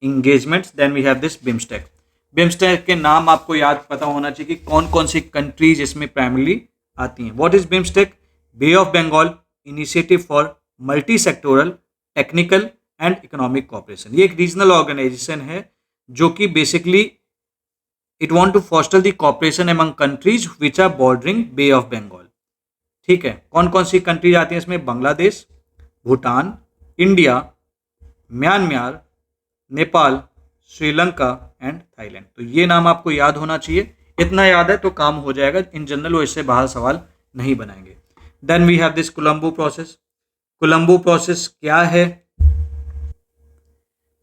engagements. Then we have this BIMSTEC. BIMSTEC के नाम आपको याद पता होना चाहिए कि कौन कौन सी कंट्रीज इसमें प्राइमरली आती हैं. What is BIMSTEC? Bay of Bengal initiative for multi sectoral technical and economic cooperation. ये एक रीजनल ऑर्गेनाइजेशन है जो कि basically it want to foster the cooperation among countries which are bordering bay of Bengal. ठीक है, कौन कौन सी कंट्रीज आती हैं इसमें? Bangladesh, Bhutan, India, Myanmar, Nepal, Sri Lanka and Thailand. तो ये नाम आपको याद होना चाहिए. इतना याद है तो काम हो जाएगा. इन जनरल वो इससे बाहर सवाल नहीं बनाएंगे. Then we have this Colombo process. Colombo process क्या है?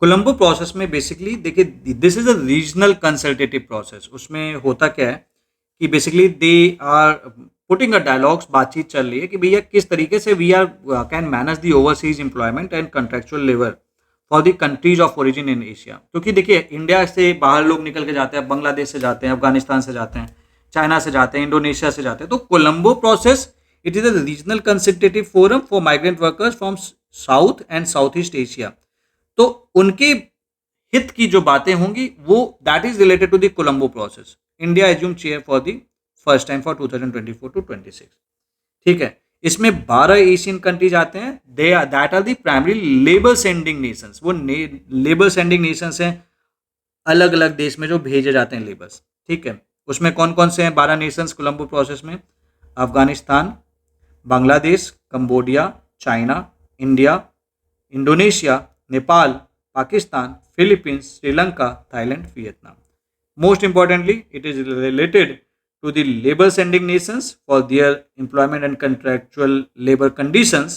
कोलंबो प्रोसेस में बेसिकली देखिए, this is a regional consultative process. उसमें होता क्या है कि basically they are putting a dialogues, बातचीत चल रही है कि भैया किस तरीके से we are can manage the overseas employment and contractual labour for the countries of origin in Asia. क्योंकि देखिए इंडिया से बाहर लोग निकल के जाते हैं, बांग्लादेश से जाते हैं, अफगानिस्तान से जाते हैं, चाइना से जाते हैं, इंडोनेशिया से जाते हैं. तो Colombo process it is a regional consultative forum for migrant workers from south and south east Asia. तो उनके हित की जो बातें होंगी वो that is related to the Colombo process. India assume chair for the first time for 2024 to 26. ठीक है, इसमें 12 एशियन कंट्रीज आते हैं. They are that are the primary labour sending nations. वो लेबर सेंडिंग नेशंस हैं, अलग अलग देश में जो भेजे जाते हैं लेबर्स. ठीक है, उसमें कौन कौन से हैं 12 नेशंस कोलंबो प्रोसेस में? Afghanistan, Bangladesh, Cambodia, China, India, Indonesia, Nepal, Pakistan, Philippines, Sri Lanka, Thailand, Vietnam. Most importantly, it is related to the labor sending nations for their employment and contractual labor conditions,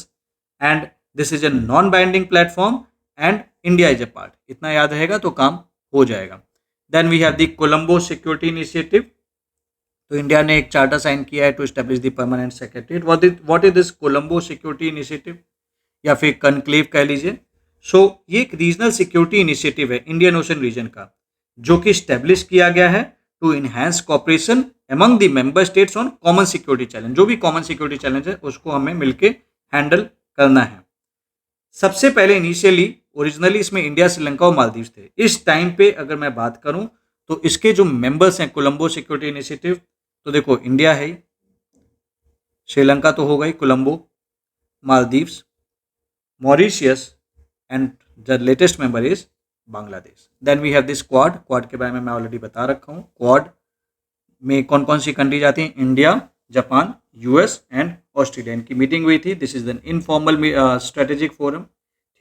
and this is a non-binding platform and India is a part. इतना याद रहेगा तो काम हो जाएगा. Then we have the Colombo Security Initiative. तो India ने एक चार्टर साइन किया है to establish the permanent secretariat. What is this Colombo security initiative या फिर कनक्लेव कह लीजिए. सो ये एक रीजनल सिक्योरिटी इनिशिएटिव है इंडियन ओशन रीजन का, जो कि स्टैब्लिश किया गया है to enhance cooperation among the member states on common security challenge. जो भी कॉमन सिक्योरिटी चैलेंज है उसको हमें मिलके हैंडल करना है. सबसे पहले इनिशियली ओरिजिनली इसमें इंडिया, श्रीलंका और मालदीव थे. इस टाइम पे अगर मैं बात करूं तो इसके जो मेंबर्स हैं कोलंबो सिक्योरिटी इनिशिएटिव, तो देखो इंडिया है, श्रीलंका तो हो गई, Colombo, Maldives, Mauritius and the latest member is Bangladesh. Then we have this Quad. Quad के बारे में मैं ऑलरेडी बता रखा हूँ. क्वाड में कौन कौन सी कंट्रीज आती हैं? India, Japan, US and Australia. इनकी मीटिंग हुई थी. This is an informal strategic forum.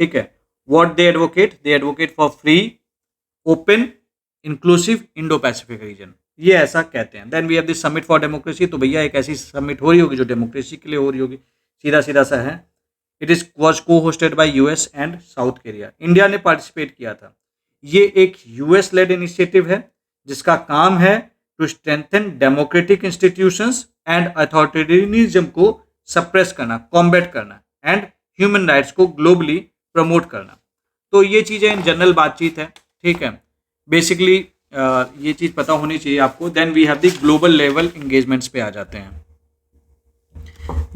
ठीक है, what they advocate? They advocate for free, open, inclusive Indo Pacific region. ये ऐसा कहते हैं. Then we have this summit for democracy. तो भैया एक ऐसी समिट हो रही होगी जो डेमोक्रेसी के लिए हो रही होगी, सीधा सीधा सा है. इट इज वॉज को hosted by US and south Korea. India ने पार्टिसिपेट किया था. ये एक यूएस लेड इनिशिएटिव है जिसका काम है to strengthen democratic institutions and authoritarianism को सप्रेस करना, कॉम्बैट करना एंड ह्यूमन राइट्स को ग्लोबली प्रमोट करना. तो ये चीज़ें इन जनरल बातचीत है. ठीक है, बेसिकली ये चीज़ पता होनी चाहिए आपको. Then we have the global level engagements पे आ जाते हैं.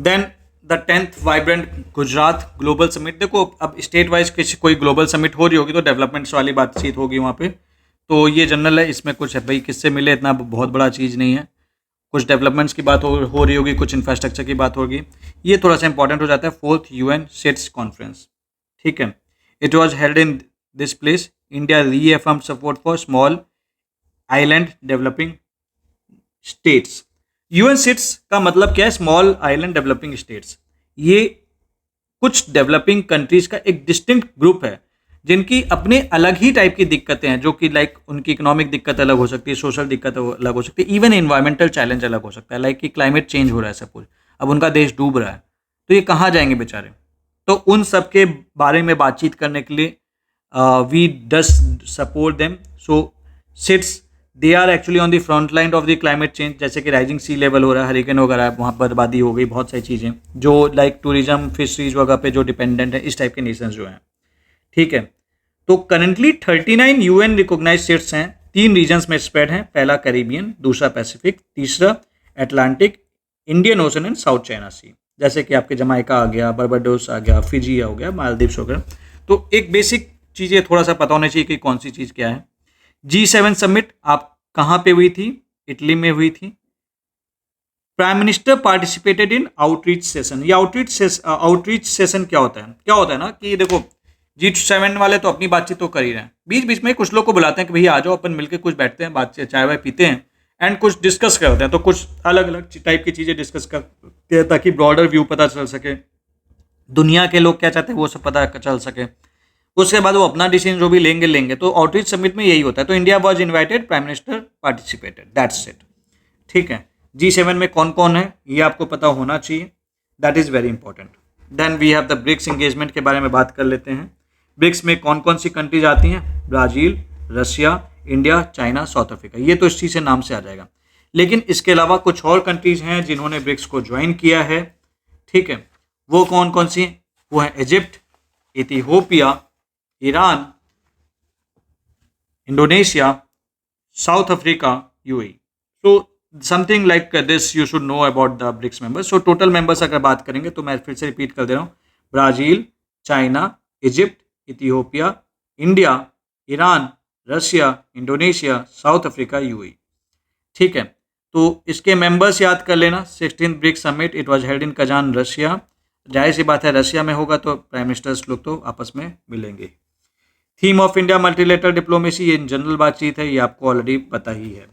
Then the 10th vibrant Gujarat global summit. देखो अब स्टेट वाइज किसी कोई ग्लोबल समिट हो रही होगी तो डेवलपमेंट्स वाली बातचीत होगी वहाँ पे. तो ये जनरल है, इसमें कुछ है भाई किससे मिले, इतना बहुत बड़ा चीज़ नहीं है. कुछ डेवलपमेंट्स की बात हो रही होगी, कुछ इंफ्रास्ट्रक्चर की बात होगी. ये थोड़ा सा इंपॉर्टेंट हो जाता है. 4th UN sets conference. ठीक है, it was held in this place. India reaffirmed support for small island developing states. UN SIDS का मतलब क्या है? Small island developing states. ये कुछ डेवलपिंग कंट्रीज का एक डिस्टिंक्ट ग्रुप है जिनकी अपने अलग ही टाइप की दिक्कतें हैं, जो कि लाइक उनकी इकोनॉमिक दिक्कत अलग हो सकती है, सोशल दिक्कत अलग हो सकती है, इवन एनवायरमेंटल चैलेंज अलग हो सकता है. लाइक कि क्लाइमेट चेंज हो रहा है सपोज, अब उनका देश डूब रहा है, तो ये कहाँ जाएंगे बेचारे. तो उन सब के बारे में बातचीत करने के लिए we just support them. So SIDS they are actually on the front line of the climate change. जैसे कि राइजिंग सी लेवल हो रहा है, हरिकेन वगैरह, वहाँ बर्बादी हो गई, बहुत सारी चीज़ें जो लाइक टूरिज्म, फिशरीज वगैरह पे जो डिपेंडेंट है, इस टाइप के नेशंस जो हैं. ठीक है, तो करंटली 39 UN रिकॉग्नाइज स्टेट्स हैं. 3 रीजन्स में स्प्रेड हैं. पहला कैरिबियन, दूसरा पैसिफिक, तीसरा Atlantic, Indian ocean and South China sea. जैसे कि आपके जमाइका आ गया, बारबाडोस आ गया, फिजी हो गया, मालदीव्स वगैरह. तो एक बेसिक चीज़ें थोड़ा सा पता होना चाहिए कि कौन सी चीज़ क्या है. G7 समिट आप कहाँ पे हुई थी? इटली में हुई थी। Prime minister participated in outreach session. ये आउटरीच सेशन क्या होता है? क्या होता है ना कि देखो G7 वाले तो अपनी बातचीत तो कर ही रहे हैं, बीच बीच में कुछ लोग को बुलाते हैं कि भैया आ जाओ, अपन मिलकर कुछ बैठते हैं, बात चाय वाय पीते हैं एंड कुछ डिस्कस करते हैं। तो कुछ अलग अलग टाइप की चीज़ें डिस्कस करते हैं ताकि ब्रॉडर व्यू पता चल सके, दुनिया के लोग क्या चाहते हैं वो सब पता चल सके। उसके बाद वो अपना डिसीजन जो भी लेंगे। तो आउटरीच समिट में यही होता है। तो India was invited, prime minister participated, that's it. ठीक है, G7 में कौन कौन है ये आपको पता होना चाहिए, that is very important. Then we have the BRICS engagement के बारे में बात कर लेते हैं। ब्रिक्स में कौन कौन सी कंट्रीज आती हैं? Brazil, Russia, India, China, south Africa. ये तो इस चीज़ से नाम से आ जाएगा, लेकिन इसके अलावा कुछ और कंट्रीज हैं जिन्होंने ब्रिक्स को ज्वाइन किया है। ठीक है, वो कौन कौन सी? वो है Egypt, Ethiopia, Iran, Indonesia, South Africa, UAE. So something like this you should know about the BRICS members. So total members अगर बात करेंगे तो मैं फिर से रिपीट कर दे रहा हूँ, Brazil, China, Egypt, Ethiopia, India, Iran, Russia, Indonesia, South Africa, UAE. ठीक है, तो इसके मेंबर्स याद कर लेना। 16th BRICS summit it was held in Kazan, Russia. जाहिर सी बात है रशिया में होगा तो प्राइम मिनिस्टर्स लोग तो आपस में मिलेंगे। Theme of India multilateral diplomacy, ये जनरल बातचीत है, ये आपको ऑलरेडी पता ही है।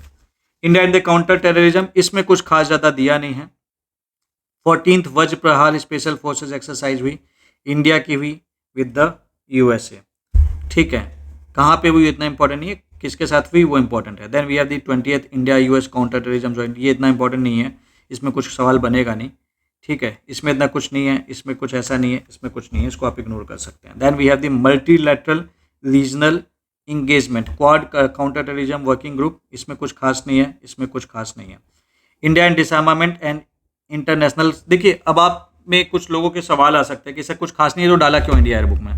India in the counter terrorism, इसमें कुछ खास ज़्यादा दिया नहीं है। 14th वज्र प्रहार स्पेशल फोर्सेस एक्सरसाइज हुई, इंडिया की हुई विद द यूएसए। ठीक है, कहाँ पे हुई इतना इंपॉर्टेंट नहीं है, किसके साथ हुई वो इंपॉर्टेंट है। Then we have the 20th India US counter terrorism joint, ये इतना इंपॉर्टेंट नहीं है, इसमें कुछ सवाल बनेगा नहीं। ठीक है, इसमें इतना कुछ नहीं है, इसमें कुछ ऐसा नहीं है, इसमें कुछ नहीं है, इसको आप इग्नोर कर सकते हैं। Then we have the multilateral regional engagement, Quad counter terrorism working group, इसमें कुछ खास नहीं है, इसमें कुछ खास नहीं है। India and disarmament and international, देखिए अब आप में कुछ लोगों के सवाल आ सकते हैं कि सर कुछ खास नहीं है तो डाला क्यों इंडिया एयरबुक में?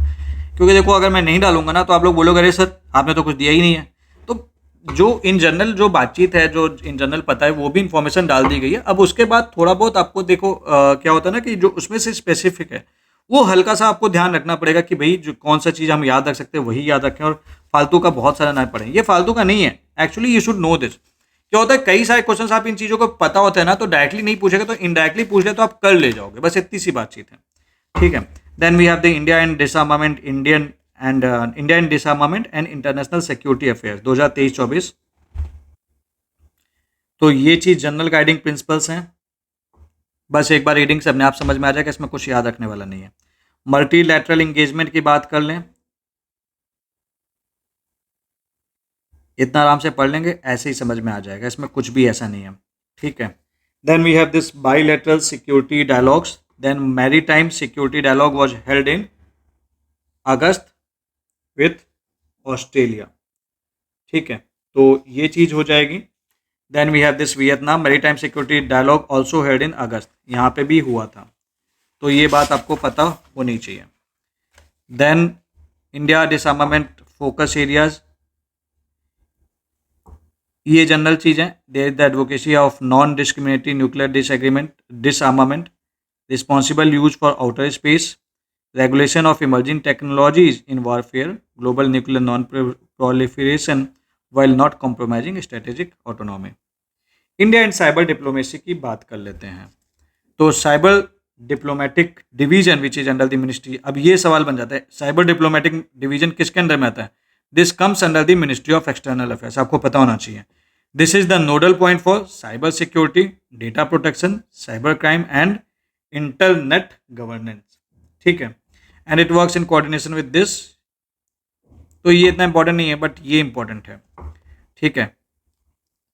क्योंकि देखो अगर मैं नहीं डालूंगा ना तो आप लोग बोलोगे अरे सर आपने तो कुछ दिया ही नहीं है। तो जो इन जनरल जो बातचीत है, जो इन जनरल पता है, वो भी इन्फॉर्मेशन डाल दी गई है। अब उसके बाद थोड़ा बहुत आपको देखो क्या होता है ना कि जो उसमें से स्पेसिफिक है वो हल्का सा आपको ध्यान रखना पड़ेगा कि भाई जो कौन सा चीज़ हम याद रख सकते हैं वही याद रखें, और फालतू का बहुत सारा ना पढ़ें। ये फालतू का नहीं है, actually you should no this. क्या होता है कई सारे क्वेश्चन आप इन चीज़ों को पता होता है ना तो डायरेक्टली नहीं पूछेगा तो इनडायरेक्टली पूछ ले तो आप कर ले जाओगे, बस इतनी सी बातचीत है। ठीक है, then we have the India and disarmament, India and disarmament and international security affairs 2023-24। तो ये चीज़ जनरल गाइडिंग प्रिंसिपल्स हैं, बस एक बार रीडिंग से अपने आप समझ में आ जाएगा, इसमें कुछ याद रखने वाला नहीं है। मल्टीलैटरल इंगेजमेंट की बात कर लें, इतना आराम से पढ़ लेंगे, ऐसे ही समझ में आ जाएगा, इसमें कुछ भी ऐसा नहीं है। ठीक है, then we have this bilateral security dialogues, then maritime security dialogue was held in August with Australia. ठीक है, तो ये चीज़ हो जाएगी। Then we have this Vietnam maritime security dialogue also held in August, यहाँ पे भी हुआ था, तो ये बात आपको पता होनी चाहिए। Then India disarmament focus areas, ये जनरल चीज़ है। There is the advocacy of non discriminatory nuclear disagreement disarmament, responsible use for outer space, regulation of emerging technologies in warfare, global nuclear non proliferation while not compromising strategic autonomy. India and cyber diplomacy की बात कर लेते हैं। तो cyber diplomatic division which is under the ministry, अब ये सवाल बन जाता है साइबर डिप्लोमेटिक डिवीजन किसके अंडर में आता है? This comes under the ministry of external affairs, आपको पता होना चाहिए। This is the nodal point for cyber security, data protection, cyber crime and internet governance. ठीक है, and it works in coordination with this. तो ये इतना इंपॉर्टेंट नहीं है बट ये इंपॉर्टेंट है। ठीक है,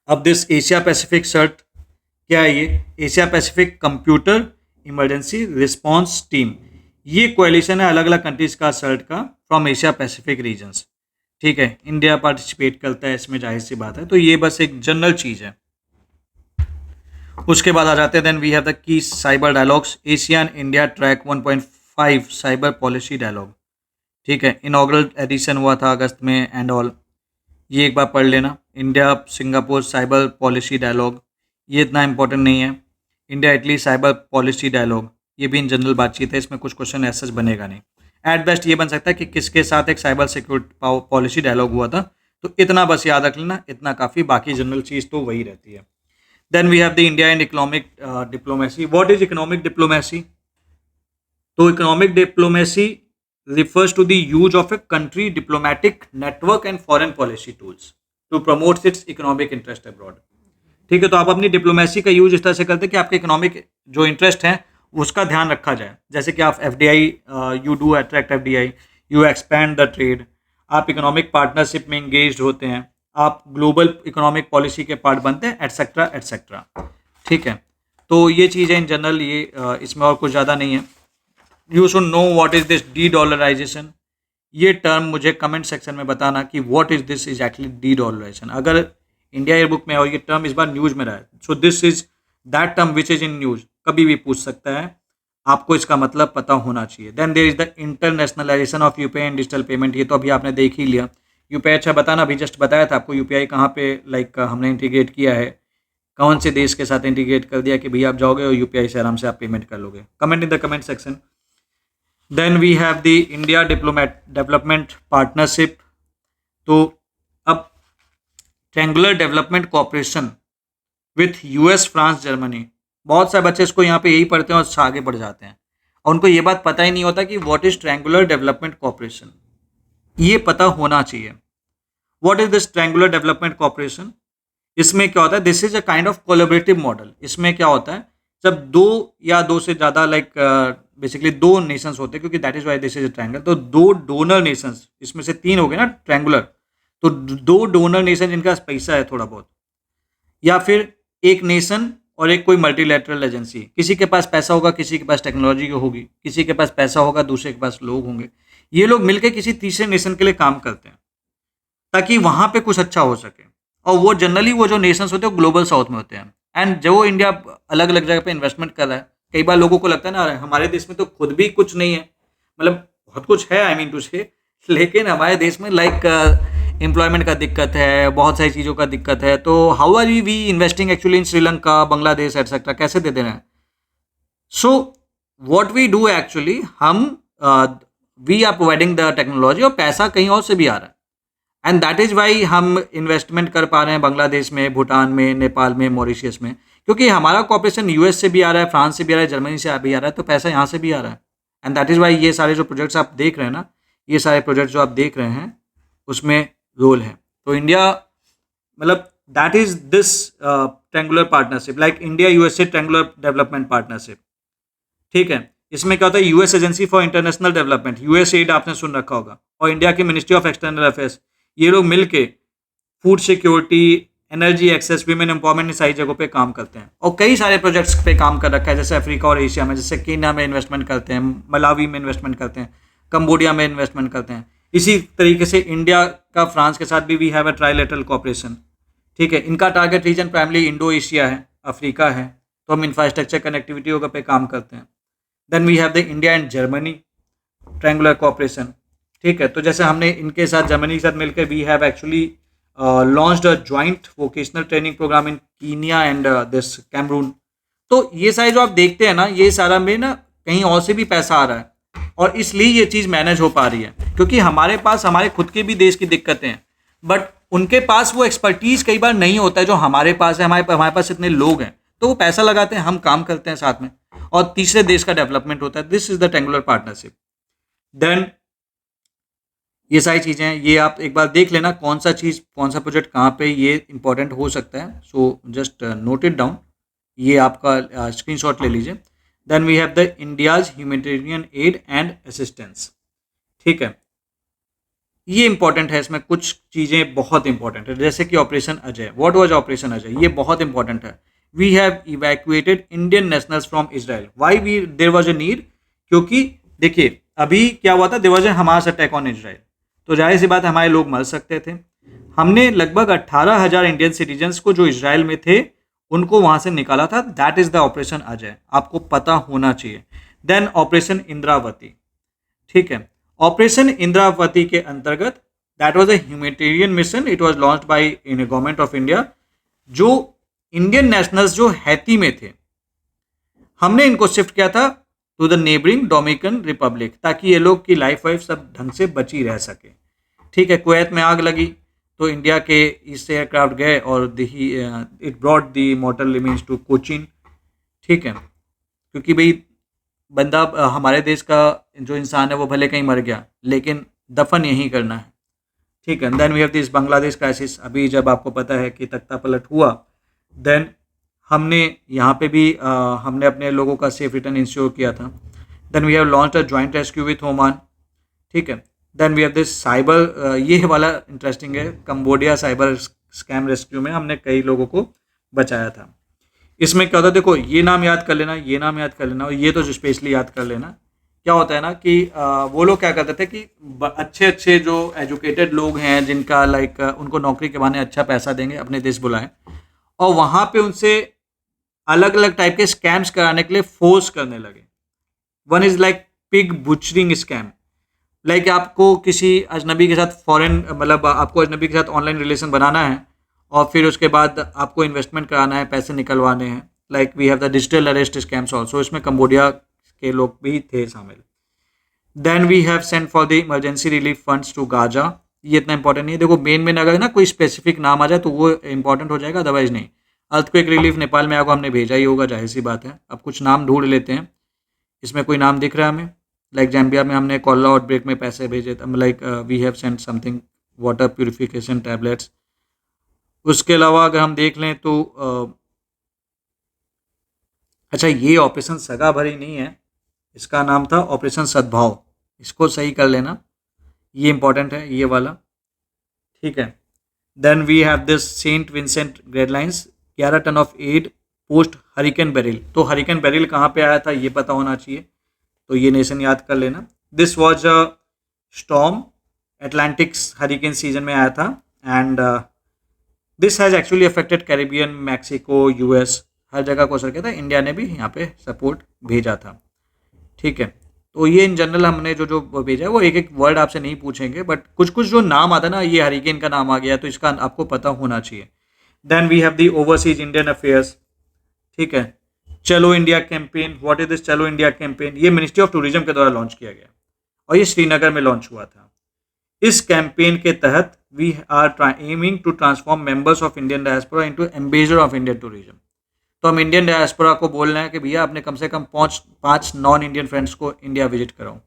अब दिस एशिया पैसिफिक सर्ट क्या है? ये Asia Pacific computer emergency response team, ये कोएलिशन है अलग अलग कंट्रीज का सर्ट का फ्रॉम एशिया पैसिफिक रीजन्स। ठीक है, इंडिया पार्टिसिपेट करता है इसमें, जाहिर सी बात है, तो ये बस एक जनरल चीज़ है। उसके बाद आ जाते हैं then we have the key cyber dialogues, Asian India track 1.5 cyber policy dialogue. ठीक है, इनॉग्रल एडिशन हुआ था अगस्त में एंड ऑल, ये एक बार पढ़ लेना। India Singapore cyber policy dialogue, ये इतना इंपॉर्टेंट नहीं है। India Italy cyber policy dialogue, ये भी इन जनरल बातचीत है, इसमें कुछ क्वेश्चन ऐसा बनेगा नहीं। एट बेस्ट ये बन सकता है कि किसके साथ एक साइबर सिक्योरिटी पॉलिसी डायलॉग हुआ था, तो इतना बस याद रख लेना, इतना काफ़ी, बाकी जनरल चीज़ तो वही रहती है। Then we have the India and economic diplomacy. What is economic diplomacy? तो economic diplomacy refers to the use of a country diplomatic network and foreign policy tools to promote its economic interest abroad। ठीक है, तो आप अपनी diplomacy का use इस तरह से करते हैं कि आपके इकोनॉमिक जो इंटरेस्ट है उसका ध्यान रखा जाए। जैसे कि आप FDI, you do attract FDI, you expand the trade, आप इकोनॉमिक पार्टनरशिप में इंगेज होते हैं, आप ग्लोबल इकोनॉमिक पॉलिसी के पार्ट बनते हैं, एटसेट्रा एटसेट्रा। ठीक है, तो ये चीज़ें इन जनरल, ये इसमें और कुछ ज़्यादा नहीं है। You should know what is this de dollarization. ये टर्म मुझे कमेंट सेक्शन में बताना कि what is this is actually de dollarization. अगर इंडिया ईयर बुक में और ये टर्म इस बार न्यूज़ में रहा है, सो this is that term which is in news, कभी भी पूछ सकता है, आपको इसका मतलब पता होना चाहिए। Then there is the internationalization of UPI and digital payment. ये तो अभी आपने देख ही लिया। यूपीआई, अच्छा बताना, अभी जस्ट बताया था आपको यूपीआई कहाँ पे हमने इंटीग्रेट किया है, कौन से देश के साथ इंटीग्रेट कर दिया कि भैया आप जाओगे और यूपीआई से आराम से आप पेमेंट कर लोगे। Comment in the comment section. Then we have the India development partnership. तो अब triangular development cooperation with US, France, Germany. बहुत सारे बच्चे इसको यहाँ पे यही पढ़ते हैं और आगे बढ़ जाते हैं और उनको ये बात पता ही नहीं होता कि what is triangular development cooperation. ये पता होना चाहिए। What is this triangular development cooperation? इसमें क्या होता है, this is a kind of collaborative model. इसमें क्या होता है, जब दो या दो से ज़्यादा बेसिकली दो नेशंस होते हैं, क्योंकि that is why this is a triangle, तो दो डोनर नेशंस, इसमें से तीन हो गए ना ट्रायंगुलर, तो दो डोनर नेशन जिनका पास पैसा है थोड़ा बहुत, या फिर एक नेशन और एक कोई मल्टीलैटरल एजेंसी, किसी के पास पैसा होगा, किसी के पास टेक्नोलॉजी होगी, किसी के पास पैसा होगा, दूसरे के पास लोग होंगे, ये लोग मिलकर किसी तीसरे नेशन के लिए काम करते हैं ताकि वहाँ पे कुछ अच्छा हो सके। और वो जनरली वो जो नेशंस होते हैं वो ग्लोबल साउथ में होते हैं। एंड जो इंडिया अलग अलग जगह पे इन्वेस्टमेंट कर रहा है, कई बार लोगों को लगता है ना हमारे देश में तो खुद भी कुछ नहीं है, मतलब बहुत कुछ है, आई मीन टू से, लेकिन हमारे देश में एम्प्लॉयमेंट का दिक्कत है, बहुत सारी चीज़ों का दिक्कत है। तो how are we investing actually in Sri Lanka, Bangladesh et cetera, कैसे दे रहे हैं? So what we do actually, हम we are providing the technology और पैसा कहीं और से भी आ रहा है, एंड दैट इज़ वाई हम इन्वेस्टमेंट कर पा रहे हैं बांग्लादेश में, भूटान में, नेपाल में, मॉरिशियस में, क्योंकि हमारा कॉपरेशन यूएस से भी आ रहा है, फ्रांस से भी आ रहा है, जर्मनी से भी आ रहा है, तो पैसा यहाँ से भी आ रहा है। एंड दैट इज़ वाई ये सारे जो प्रोजेक्ट्स आप देख रहे हैं ना, ये सारे प्रोजेक्ट्स जो आप देख रहे हैं उसमें रोल है। तो इंडिया, मतलब that is this triangular partnership, like India USA triangular development partnership. ठीक है, इसमें क्या होता है, US agency for international development, USAID आपने सुन रखा होगा, और इंडिया की मिनिस्ट्री ऑफ एक्सटर्नल अफेयर्स, ये लोग मिलके food security, energy access, women empowerment, इन सारी जगहों पे काम करते हैं और कई सारे प्रोजेक्ट्स पे काम कर रखा है, जैसे अफ्रीका और एशिया में, जैसे केन्या में इन्वेस्टमेंट करते हैं, मलावी में इन्वेस्टमेंट करते हैं, कंबोडिया में इन्वेस्टमेंट करते हैं। इसी तरीके से इंडिया का फ्रांस के साथ भी we have a trilateral cooperation. ठीक है, इनका target region primarily Indo Asia है, अफ्रीका है, तो हम इंफ्रास्ट्रक्चर कनेक्टिविटी पे काम करते हैं। Then we have the India and Germany triangular cooperation. ठीक है, तो जैसे हमने इनके साथ, जर्मनी के साथ मिलकर we have actually launched a joint vocational training programme in Kenya and this Cameroon. तो ये सारे जो आप देखते हैं ना, ये सारा में ना कहीं और से भी पैसा आ रहा है और इसलिए ये चीज़ मैनेज हो पा रही है, क्योंकि हमारे पास हमारे खुद के भी देश की दिक्कतें हैं, बट उनके पास वो एक्सपर्टीज़ कई बार नहीं होता है जो हमारे पास है। हमारे पास इतने लोग हैं तो वो पैसा लगाते हैं, हम काम करते हैं साथ में, और तीसरे देश का डेवलपमेंट होता है। This is the triangular partnership. Then ये सारी चीज़ें हैं, ये आप एक बार देख लेना कौन सा चीज़, कौन सा प्रोजेक्ट कहाँ पे ये इंपॉर्टेंट हो सकता है। So just note it down, ये आपका स्क्रीनशॉट ले लीजिए। Then we have the India's humanitarian aid and assistance. ठीक है, ये इंपॉर्टेंट है, इसमें कुछ चीज़ें बहुत इंपॉर्टेंट है, जैसे कि operation Ajay. What was operation Ajay? ये बहुत इंपॉर्टेंट है। We have evacuated Indian nationals from Israel. Why we there was a need? क्योंकि देखिए अभी क्या हुआ था, there was a Hamas attack on Israel, तो जाहिर सी बात है हमारे लोग मर सकते थे। हमने लगभग 18,000 इंडियन सिटीजन्स को जो इजराइल में थे उनको वहाँ से निकाला था। That is the operation Ajay, आपको पता होना चाहिए। Then operation Indravati. ठीक है, ऑपरेशन इंद्रावती के अंतर्गत that was a humanitarian mission, it was launched by in government of India. जो इंडियन नेशनल्स जो हैती में थे, हमने इनको शिफ्ट किया था to the neighbouring Dominican Republic, ताकि ये लोग की लाइफ वाइफ सब ढंग से बची रह सके। ठीक है, कुवैत में आग लगी तो इंडिया के इससे एयरक्राफ्ट गए और it brought the mortal remains to Cochin. ठीक है, क्योंकि भाई बंदा हमारे देश का जो इंसान है वो भले कहीं मर गया लेकिन दफन यहीं करना है। ठीक है, then we have this Bangladesh crisis. अभी जब आपको पता है कि तख्ता पलट हुआ, देन हमने यहाँ पे भी हमने अपने लोगों का सेफ रिटर्न इंश्योर किया था। Then we have launched a joint rescue with Oman. ठीक है, then we have this cyber, ये वाला इंटरेस्टिंग है, कंबोडिया साइबर स्कैम रेस्क्यू में हमने कई लोगों को बचाया था। इसमें क्या होता है, देखो ये नाम याद कर लेना, ये नाम याद कर लेना और ये तो स्पेशली याद कर लेना। क्या होता है ना कि वो लोग क्या करते थे कि अच्छे अच्छे जो एजुकेटेड लोग हैं जिनका लाइक उनको नौकरी के बहाने अच्छा पैसा देंगे, अपने देश बुलाएं और वहाँ पे उनसे अलग अलग टाइप के स्कैम्स कराने के लिए फोर्स करने लगे। One is like pig butchering scam. Like आपको किसी अजनबी के साथ फॉरेन, मतलब आपको अजनबी के साथ ऑनलाइन रिलेशन बनाना है और फिर उसके बाद आपको इन्वेस्टमेंट कराना है, पैसे निकलवाने हैं। Like we have the digital arrest scams also, इसमें कंबोडिया के लोग भी थे शामिल। Then we have send for the emergency relief funds to Gaza. ये इतना इंपॉर्टेंट नहीं है, देखो मेन अगर ना कोई स्पेसिफिक नाम आ जाए तो वो इंपॉर्टेंट हो जाएगा, अदरवाइज नहीं। अर्थक्वेक रिलीफ नेपाल में आपको हमने भेजा ही होगा, जाहिर सी बात है। अब कुछ नाम ढूंढ लेते हैं, इसमें कोई नाम दिख रहा है हमें? लाइक जैम्बिया में हमने कॉलरा आउटब्रेक में पैसे भेजे थे, like we have send something water purification tablets. उसके अलावा अगर हम देख लें तो अच्छा, ये ऑपरेशन सगा भरी नहीं है, इसका नाम था ऑपरेशन सद्भाव, इसको सही कर लेना, ये इंपॉर्टेंट है ये वाला। ठीक है, then we have this Saint Vincent Grenadines, 11 ton of aid post hurricane Beryl. तो हरिकेन बेरिल कहाँ पे आया था ये पता होना चाहिए, तो ये नेशन याद कर लेना। This was a storm, Atlantics hurricane season में आया था and this has actually affected Caribbean, Mexico, US, हर जगह को असर किया था। इंडिया ने भी यहाँ पे सपोर्ट भेजा था। ठीक है, तो ये इन जनरल हमने जो जो भेजा है वो एक एक वर्ड आपसे नहीं पूछेंगे, बट कुछ कुछ जो नाम आता है ना, ये हरिकेन का नाम आ गया तो इसका आपको पता होना चाहिए। Then we have the overseas Indian affairs. ठीक है, Chalo India campaign. What is this Chalo India campaign? ये मिनिस्ट्री ऑफ टूरिज्म के द्वारा लॉन्च किया गया और ये श्रीनगर में लॉन्च हुआ था। इस कैंपेन के तहत we are aiming to transform members of Indian diaspora into ambassador of Indian tourism. तो हम इंडियन डायस्पोरा को बोल रहे हैं कि भैया आपने कम से कम पाँच नॉन इंडियन फ्रेंड्स को इंडिया विजिट कराओ।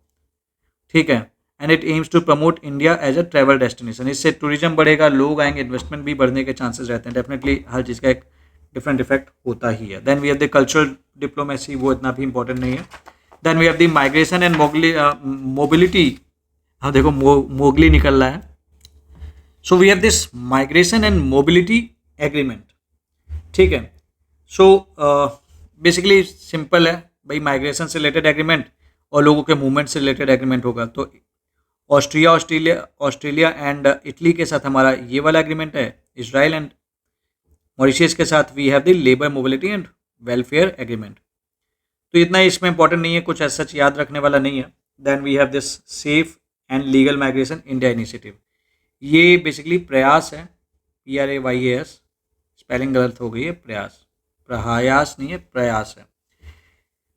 ठीक है, and it aims to promote India as a travel destination. इससे टूरिज्म बढ़ेगा, लोग आएंगे, इन्वेस्टमेंट भी बढ़ने के चांसेस रहते हैं। डेफिनेटली हर चीज़ का एक डिफरेंट इफेक्ट होता ही है। Then we have the cultural diplomacy, वो इतना भी इंपॉर्टेंट नहीं है। Then we have the migration and mobility. हाँ देखो मोगली निकल रहा है। So we have this migration and mobility agreement. ठीक है, सो बेसिकली सिंपल है भाई, माइग्रेशन से रिलेटेड एग्रीमेंट और लोगों के मूवमेंट से रिलेटेड एग्रीमेंट होगा। तो ऑस्ट्रेलिया एंड इटली के साथ हमारा ये वाला एग्रीमेंट है। इजराइल एंड मॉरिशस के साथ we have the labour mobility and welfare agreement. तो इतना इसमें इंपॉर्टेंट नहीं है, कुछ ऐसा सच याद रखने वाला नहीं है। Then we have this safe and legal migration India initiative. ये बेसिकली प्रयास है, PRAYAS, स्पेलिंग गलत हो गई है, प्रयास नहीं है, प्रयास है।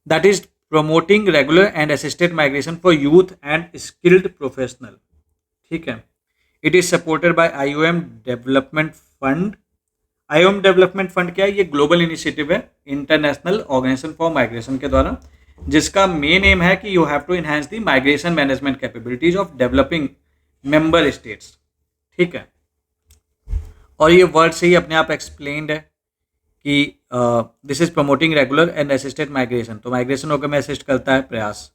That is promoting regular and assisted migration for youth and skilled professional. ठीक है, it is supported by IOM development fund. IOM development fund क्या है? ये ग्लोबल इनिशिएटिव है, इंटरनेशनल ऑर्गेनाइजेशन फॉर माइग्रेशन के द्वारा, जिसका मेन एम है कि you have to enhance the migration management capabilities of developing member states. ठीक है, और ये वर्ड से ही अपने आप एक्सप्लेन्ड है कि this is promoting regular and assisted migration. तो माइग्रेशन होकर में असिस्ट करता है प्रयास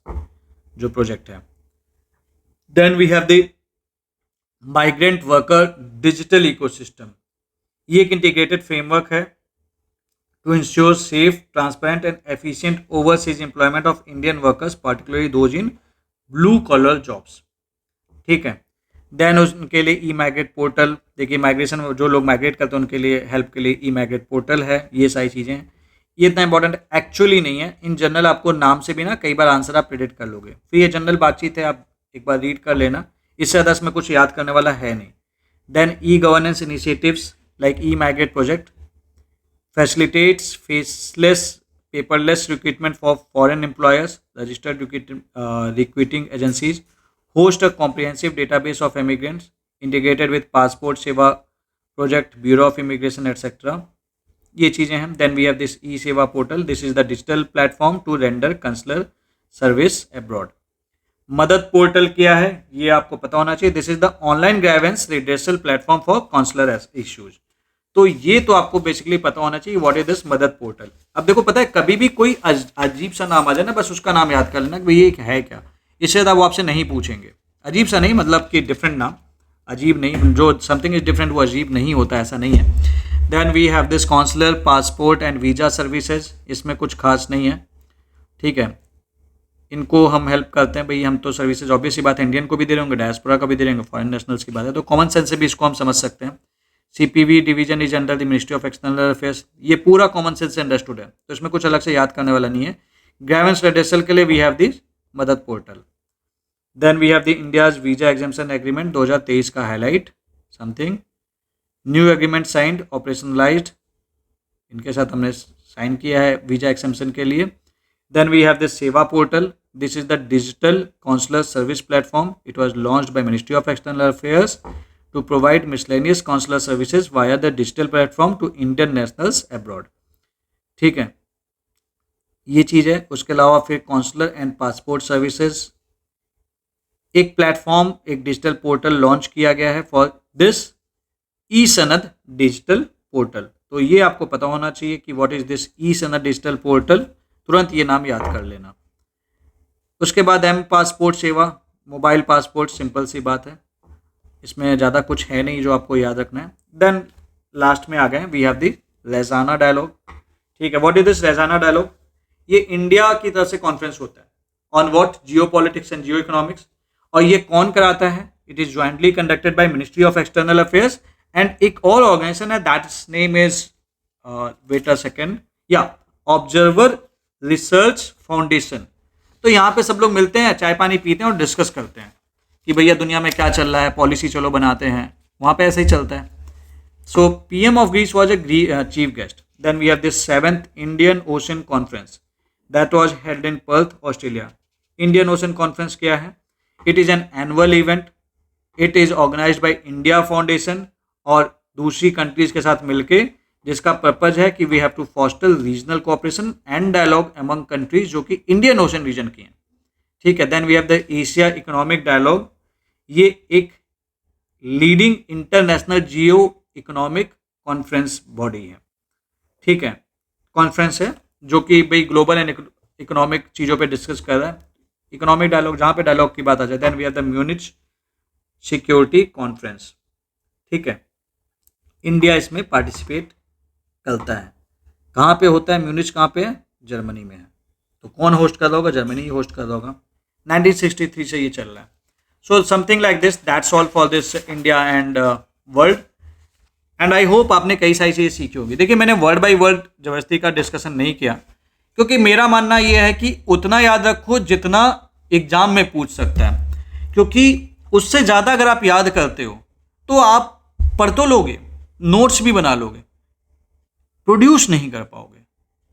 जो प्रोजेक्ट है। Then we have the migrant worker digital ecosystem. ये एक इंटीग्रेटेड फ्रेमवर्क है to ensure safe, transparent and efficient overseas employment of Indian workers, particularly those in blue collar jobs. ठीक है, देन उनके लिए ई माइग्रेट पोर्टल। देखिए migration जो लोग माइग्रेट करते हैं उनके लिए हेल्प के लिए ई माइग्रेट पोर्टल है। ये सारी चीज़ें हैं, ये इतना इंपॉर्टेंट एक्चुअली नहीं है। इन जनरल आपको नाम से भी ना कई बार आंसर आप प्रेडिक्ट कर लोगे, फिर ये जनरल बातचीत है, आप एक बार रीड कर लेना, इससे ज़्यादा इसमें कुछ याद करने वाला है नहीं। Then e governance initiatives like e migrate project facilitates faceless paperless recruitment for foreign employers, registered recruiting agencies host a comprehensive database of immigrants integrated with passport Seva project, bureau of immigration etcetera, ये चीज़ें हैं. Then we have this e Seva portal, this is the digital platform to render consular service abroad. Madad portal क्या है ये आपको पता होना चाहिए. This is the online grievance redressal platform for consular issues. तो ये तो आपको बेसिकली पता होना चाहिए what is this Madad portal. अब देखो पता है कभी भी कोई अजीब सा नाम आ जाए ना, बस उसका नाम याद कर लेना कि भाई ये है क्या. इससे ज़्यादा वो आपसे नहीं पूछेंगे. अजीब सा नहीं मतलब कि डिफरेंट नाम, अजीब नहीं, जो समथिंग इज डिफरेंट वो अजीब नहीं होता, ऐसा नहीं है. Then we have this consular passport and visa services. इसमें कुछ खास नहीं है, ठीक है. इनको हम हेल्प करते हैं भाई, हम तो सर्विसेज ऑब्वियस ही बात है इंडियन को भी दे रहे होंगे, डायस्पोरा को भी दे रहे होंगे, फॉरेन नेशनल्स की बात है, तो कॉमन सेंस से भी इसको हम समझ सकते हैं. CPV division is under the ministry of external affairs. ये पूरा कॉमन सेंस से अंडरस्टूड है, तो इसमें कुछ अलग से याद करने वाला नहीं है. ग्रीवेंस रिड्रेसल के लिए we have this Madad portal. Then we have the India's visa exemption agreement 2023 का highlight something. New agreement signed operationalised, इनके साथ हमने साइन किया है वीजा एग्जाम्पशन के लिए. देन वी हैव दिस सेवा portal. This is the digital consular service platform. It was launched by Ministry of External Affairs to provide miscellaneous consular services via the digital platform to Indian nationals abroad. ठीक है, ये चीज़ है. उसके अलावा फिर consular and passport services, एक platform, एक डिजिटल पोर्टल लॉन्च किया गया है फॉर दिस ई सनद डिजिटल पोर्टल. तो ये आपको पता होना चाहिए कि व्हाट इज दिस ई सनद डिजिटल पोर्टल. तुरंत ये नाम याद कर लेना. उसके बाद एम पासपोर्ट सेवा, मोबाइल पासपोर्ट, सिंपल सी बात है, इसमें ज़्यादा कुछ है नहीं जो आपको याद रखना है. देन लास्ट में आ गए we have the Raisina dialogue. ठीक है, what is this Raisina dialogue. ये इंडिया की तरफ से कॉन्फ्रेंस होता है on what geopolitics and geoeconomics. और ये कौन कराता है? It is jointly conducted by ministry of external affairs and एक और ऑर्गेनाइजेशन है that's name is wait a second, या ऑब्जर्वर रिसर्च फाउंडेशन. तो यहाँ पे सब लोग मिलते हैं, चाय पानी पीते हैं और डिस्कस करते हैं कि भैया दुनिया में क्या चल रहा है, पॉलिसी चलो बनाते हैं. वहाँ पे ऐसे ही चलता है. So PM of Greece was a chief guest. Then we have this 7th Indian Ocean conference that was held in Perth, Australia. Indian Ocean conference क्या है? It is an annual event. It is organised by India foundation और दूसरी countries के साथ मिलके, जिसका purpose है कि we have to foster regional cooperation and dialogue among countries जो कि इंडियन ओशन रीजन की हैं. ठीक है. Then we have the Asia economic dialogue. ये एक leading international geoeconomic conference body है. ठीक है, कॉन्फ्रेंस है जो कि भाई ग्लोबल एंड इकोनॉमिक चीज़ों पे डिस्कस कर रहा है. इकोनॉमिक डायलॉग, जहाँ पे डायलॉग की बात आ जाए. Then we have the Munich security conference. ठीक है, इंडिया इसमें पार्टिसिपेट करता है. कहाँ पे होता है? म्यूनिच कहाँ पे है? जर्मनी में है. तो कौन होस्ट कर रहा होगा? जर्मनी ही होस्ट कर रहा होगा. 1963 से ये चल रहा है. So something like this, that's all for this India and world. And I hope आपने कई सारी चीज़ें सीखी होगी. देखिए मैंने वर्ड बाय वर्ड जबरदस्ती का डिस्कशन नहीं किया, क्योंकि मेरा मानना ये है कि उतना याद रखो जितना एग्जाम में पूछ सकता है, क्योंकि उससे ज़्यादा अगर आप याद करते हो तो आप पढ़ तो लोगे, नोट्स भी बना लोगे, प्रोड्यूस नहीं कर पाओगे,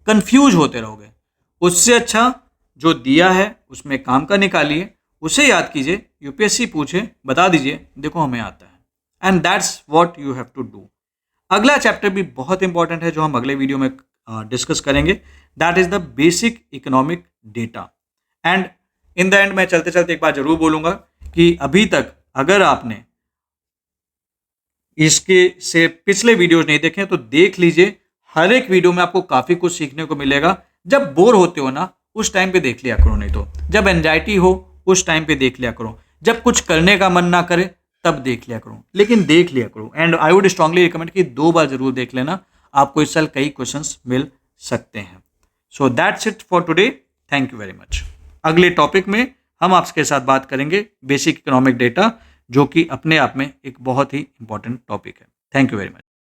कंफ्यूज होते रहोगे. उससे अच्छा जो दिया है उसमें काम का निकालिए, उसे याद कीजिए, यूपीएससी पूछे बता दीजिए देखो हमें आता है. And that's what you have to do. अगला चैप्टर भी बहुत इंपॉर्टेंट है जो हम अगले वीडियो में डिस्कस करेंगे. That is the basic economic data. And in the end मैं चलते चलते एक बात जरूर बोलूँगा कि अभी तक अगर आपने इसके से पिछले वीडियोज नहीं देखे तो देख लीजिए. हर एक वीडियो में आपको काफ़ी कुछ सीखने को मिलेगा. जब बोर होते हो ना उस टाइम पे देख लिया करो, नहीं तो जब एंजाइटी हो उस टाइम पे देख लिया करो, जब कुछ करने का मन ना करे तब देख लिया करो, लेकिन देख लिया करो. And I would strongly recommend कि 2 बार जरूर देख लेना, आपको इस साल कई क्वेश्चंस मिल सकते हैं. So that's it for today. Thank you very much. अगले टॉपिक में हम आपके साथ बात करेंगे बेसिक इकोनॉमिक डेटा, जो कि अपने आप में एक बहुत ही इंपॉर्टेंट टॉपिक है. Thank you very much.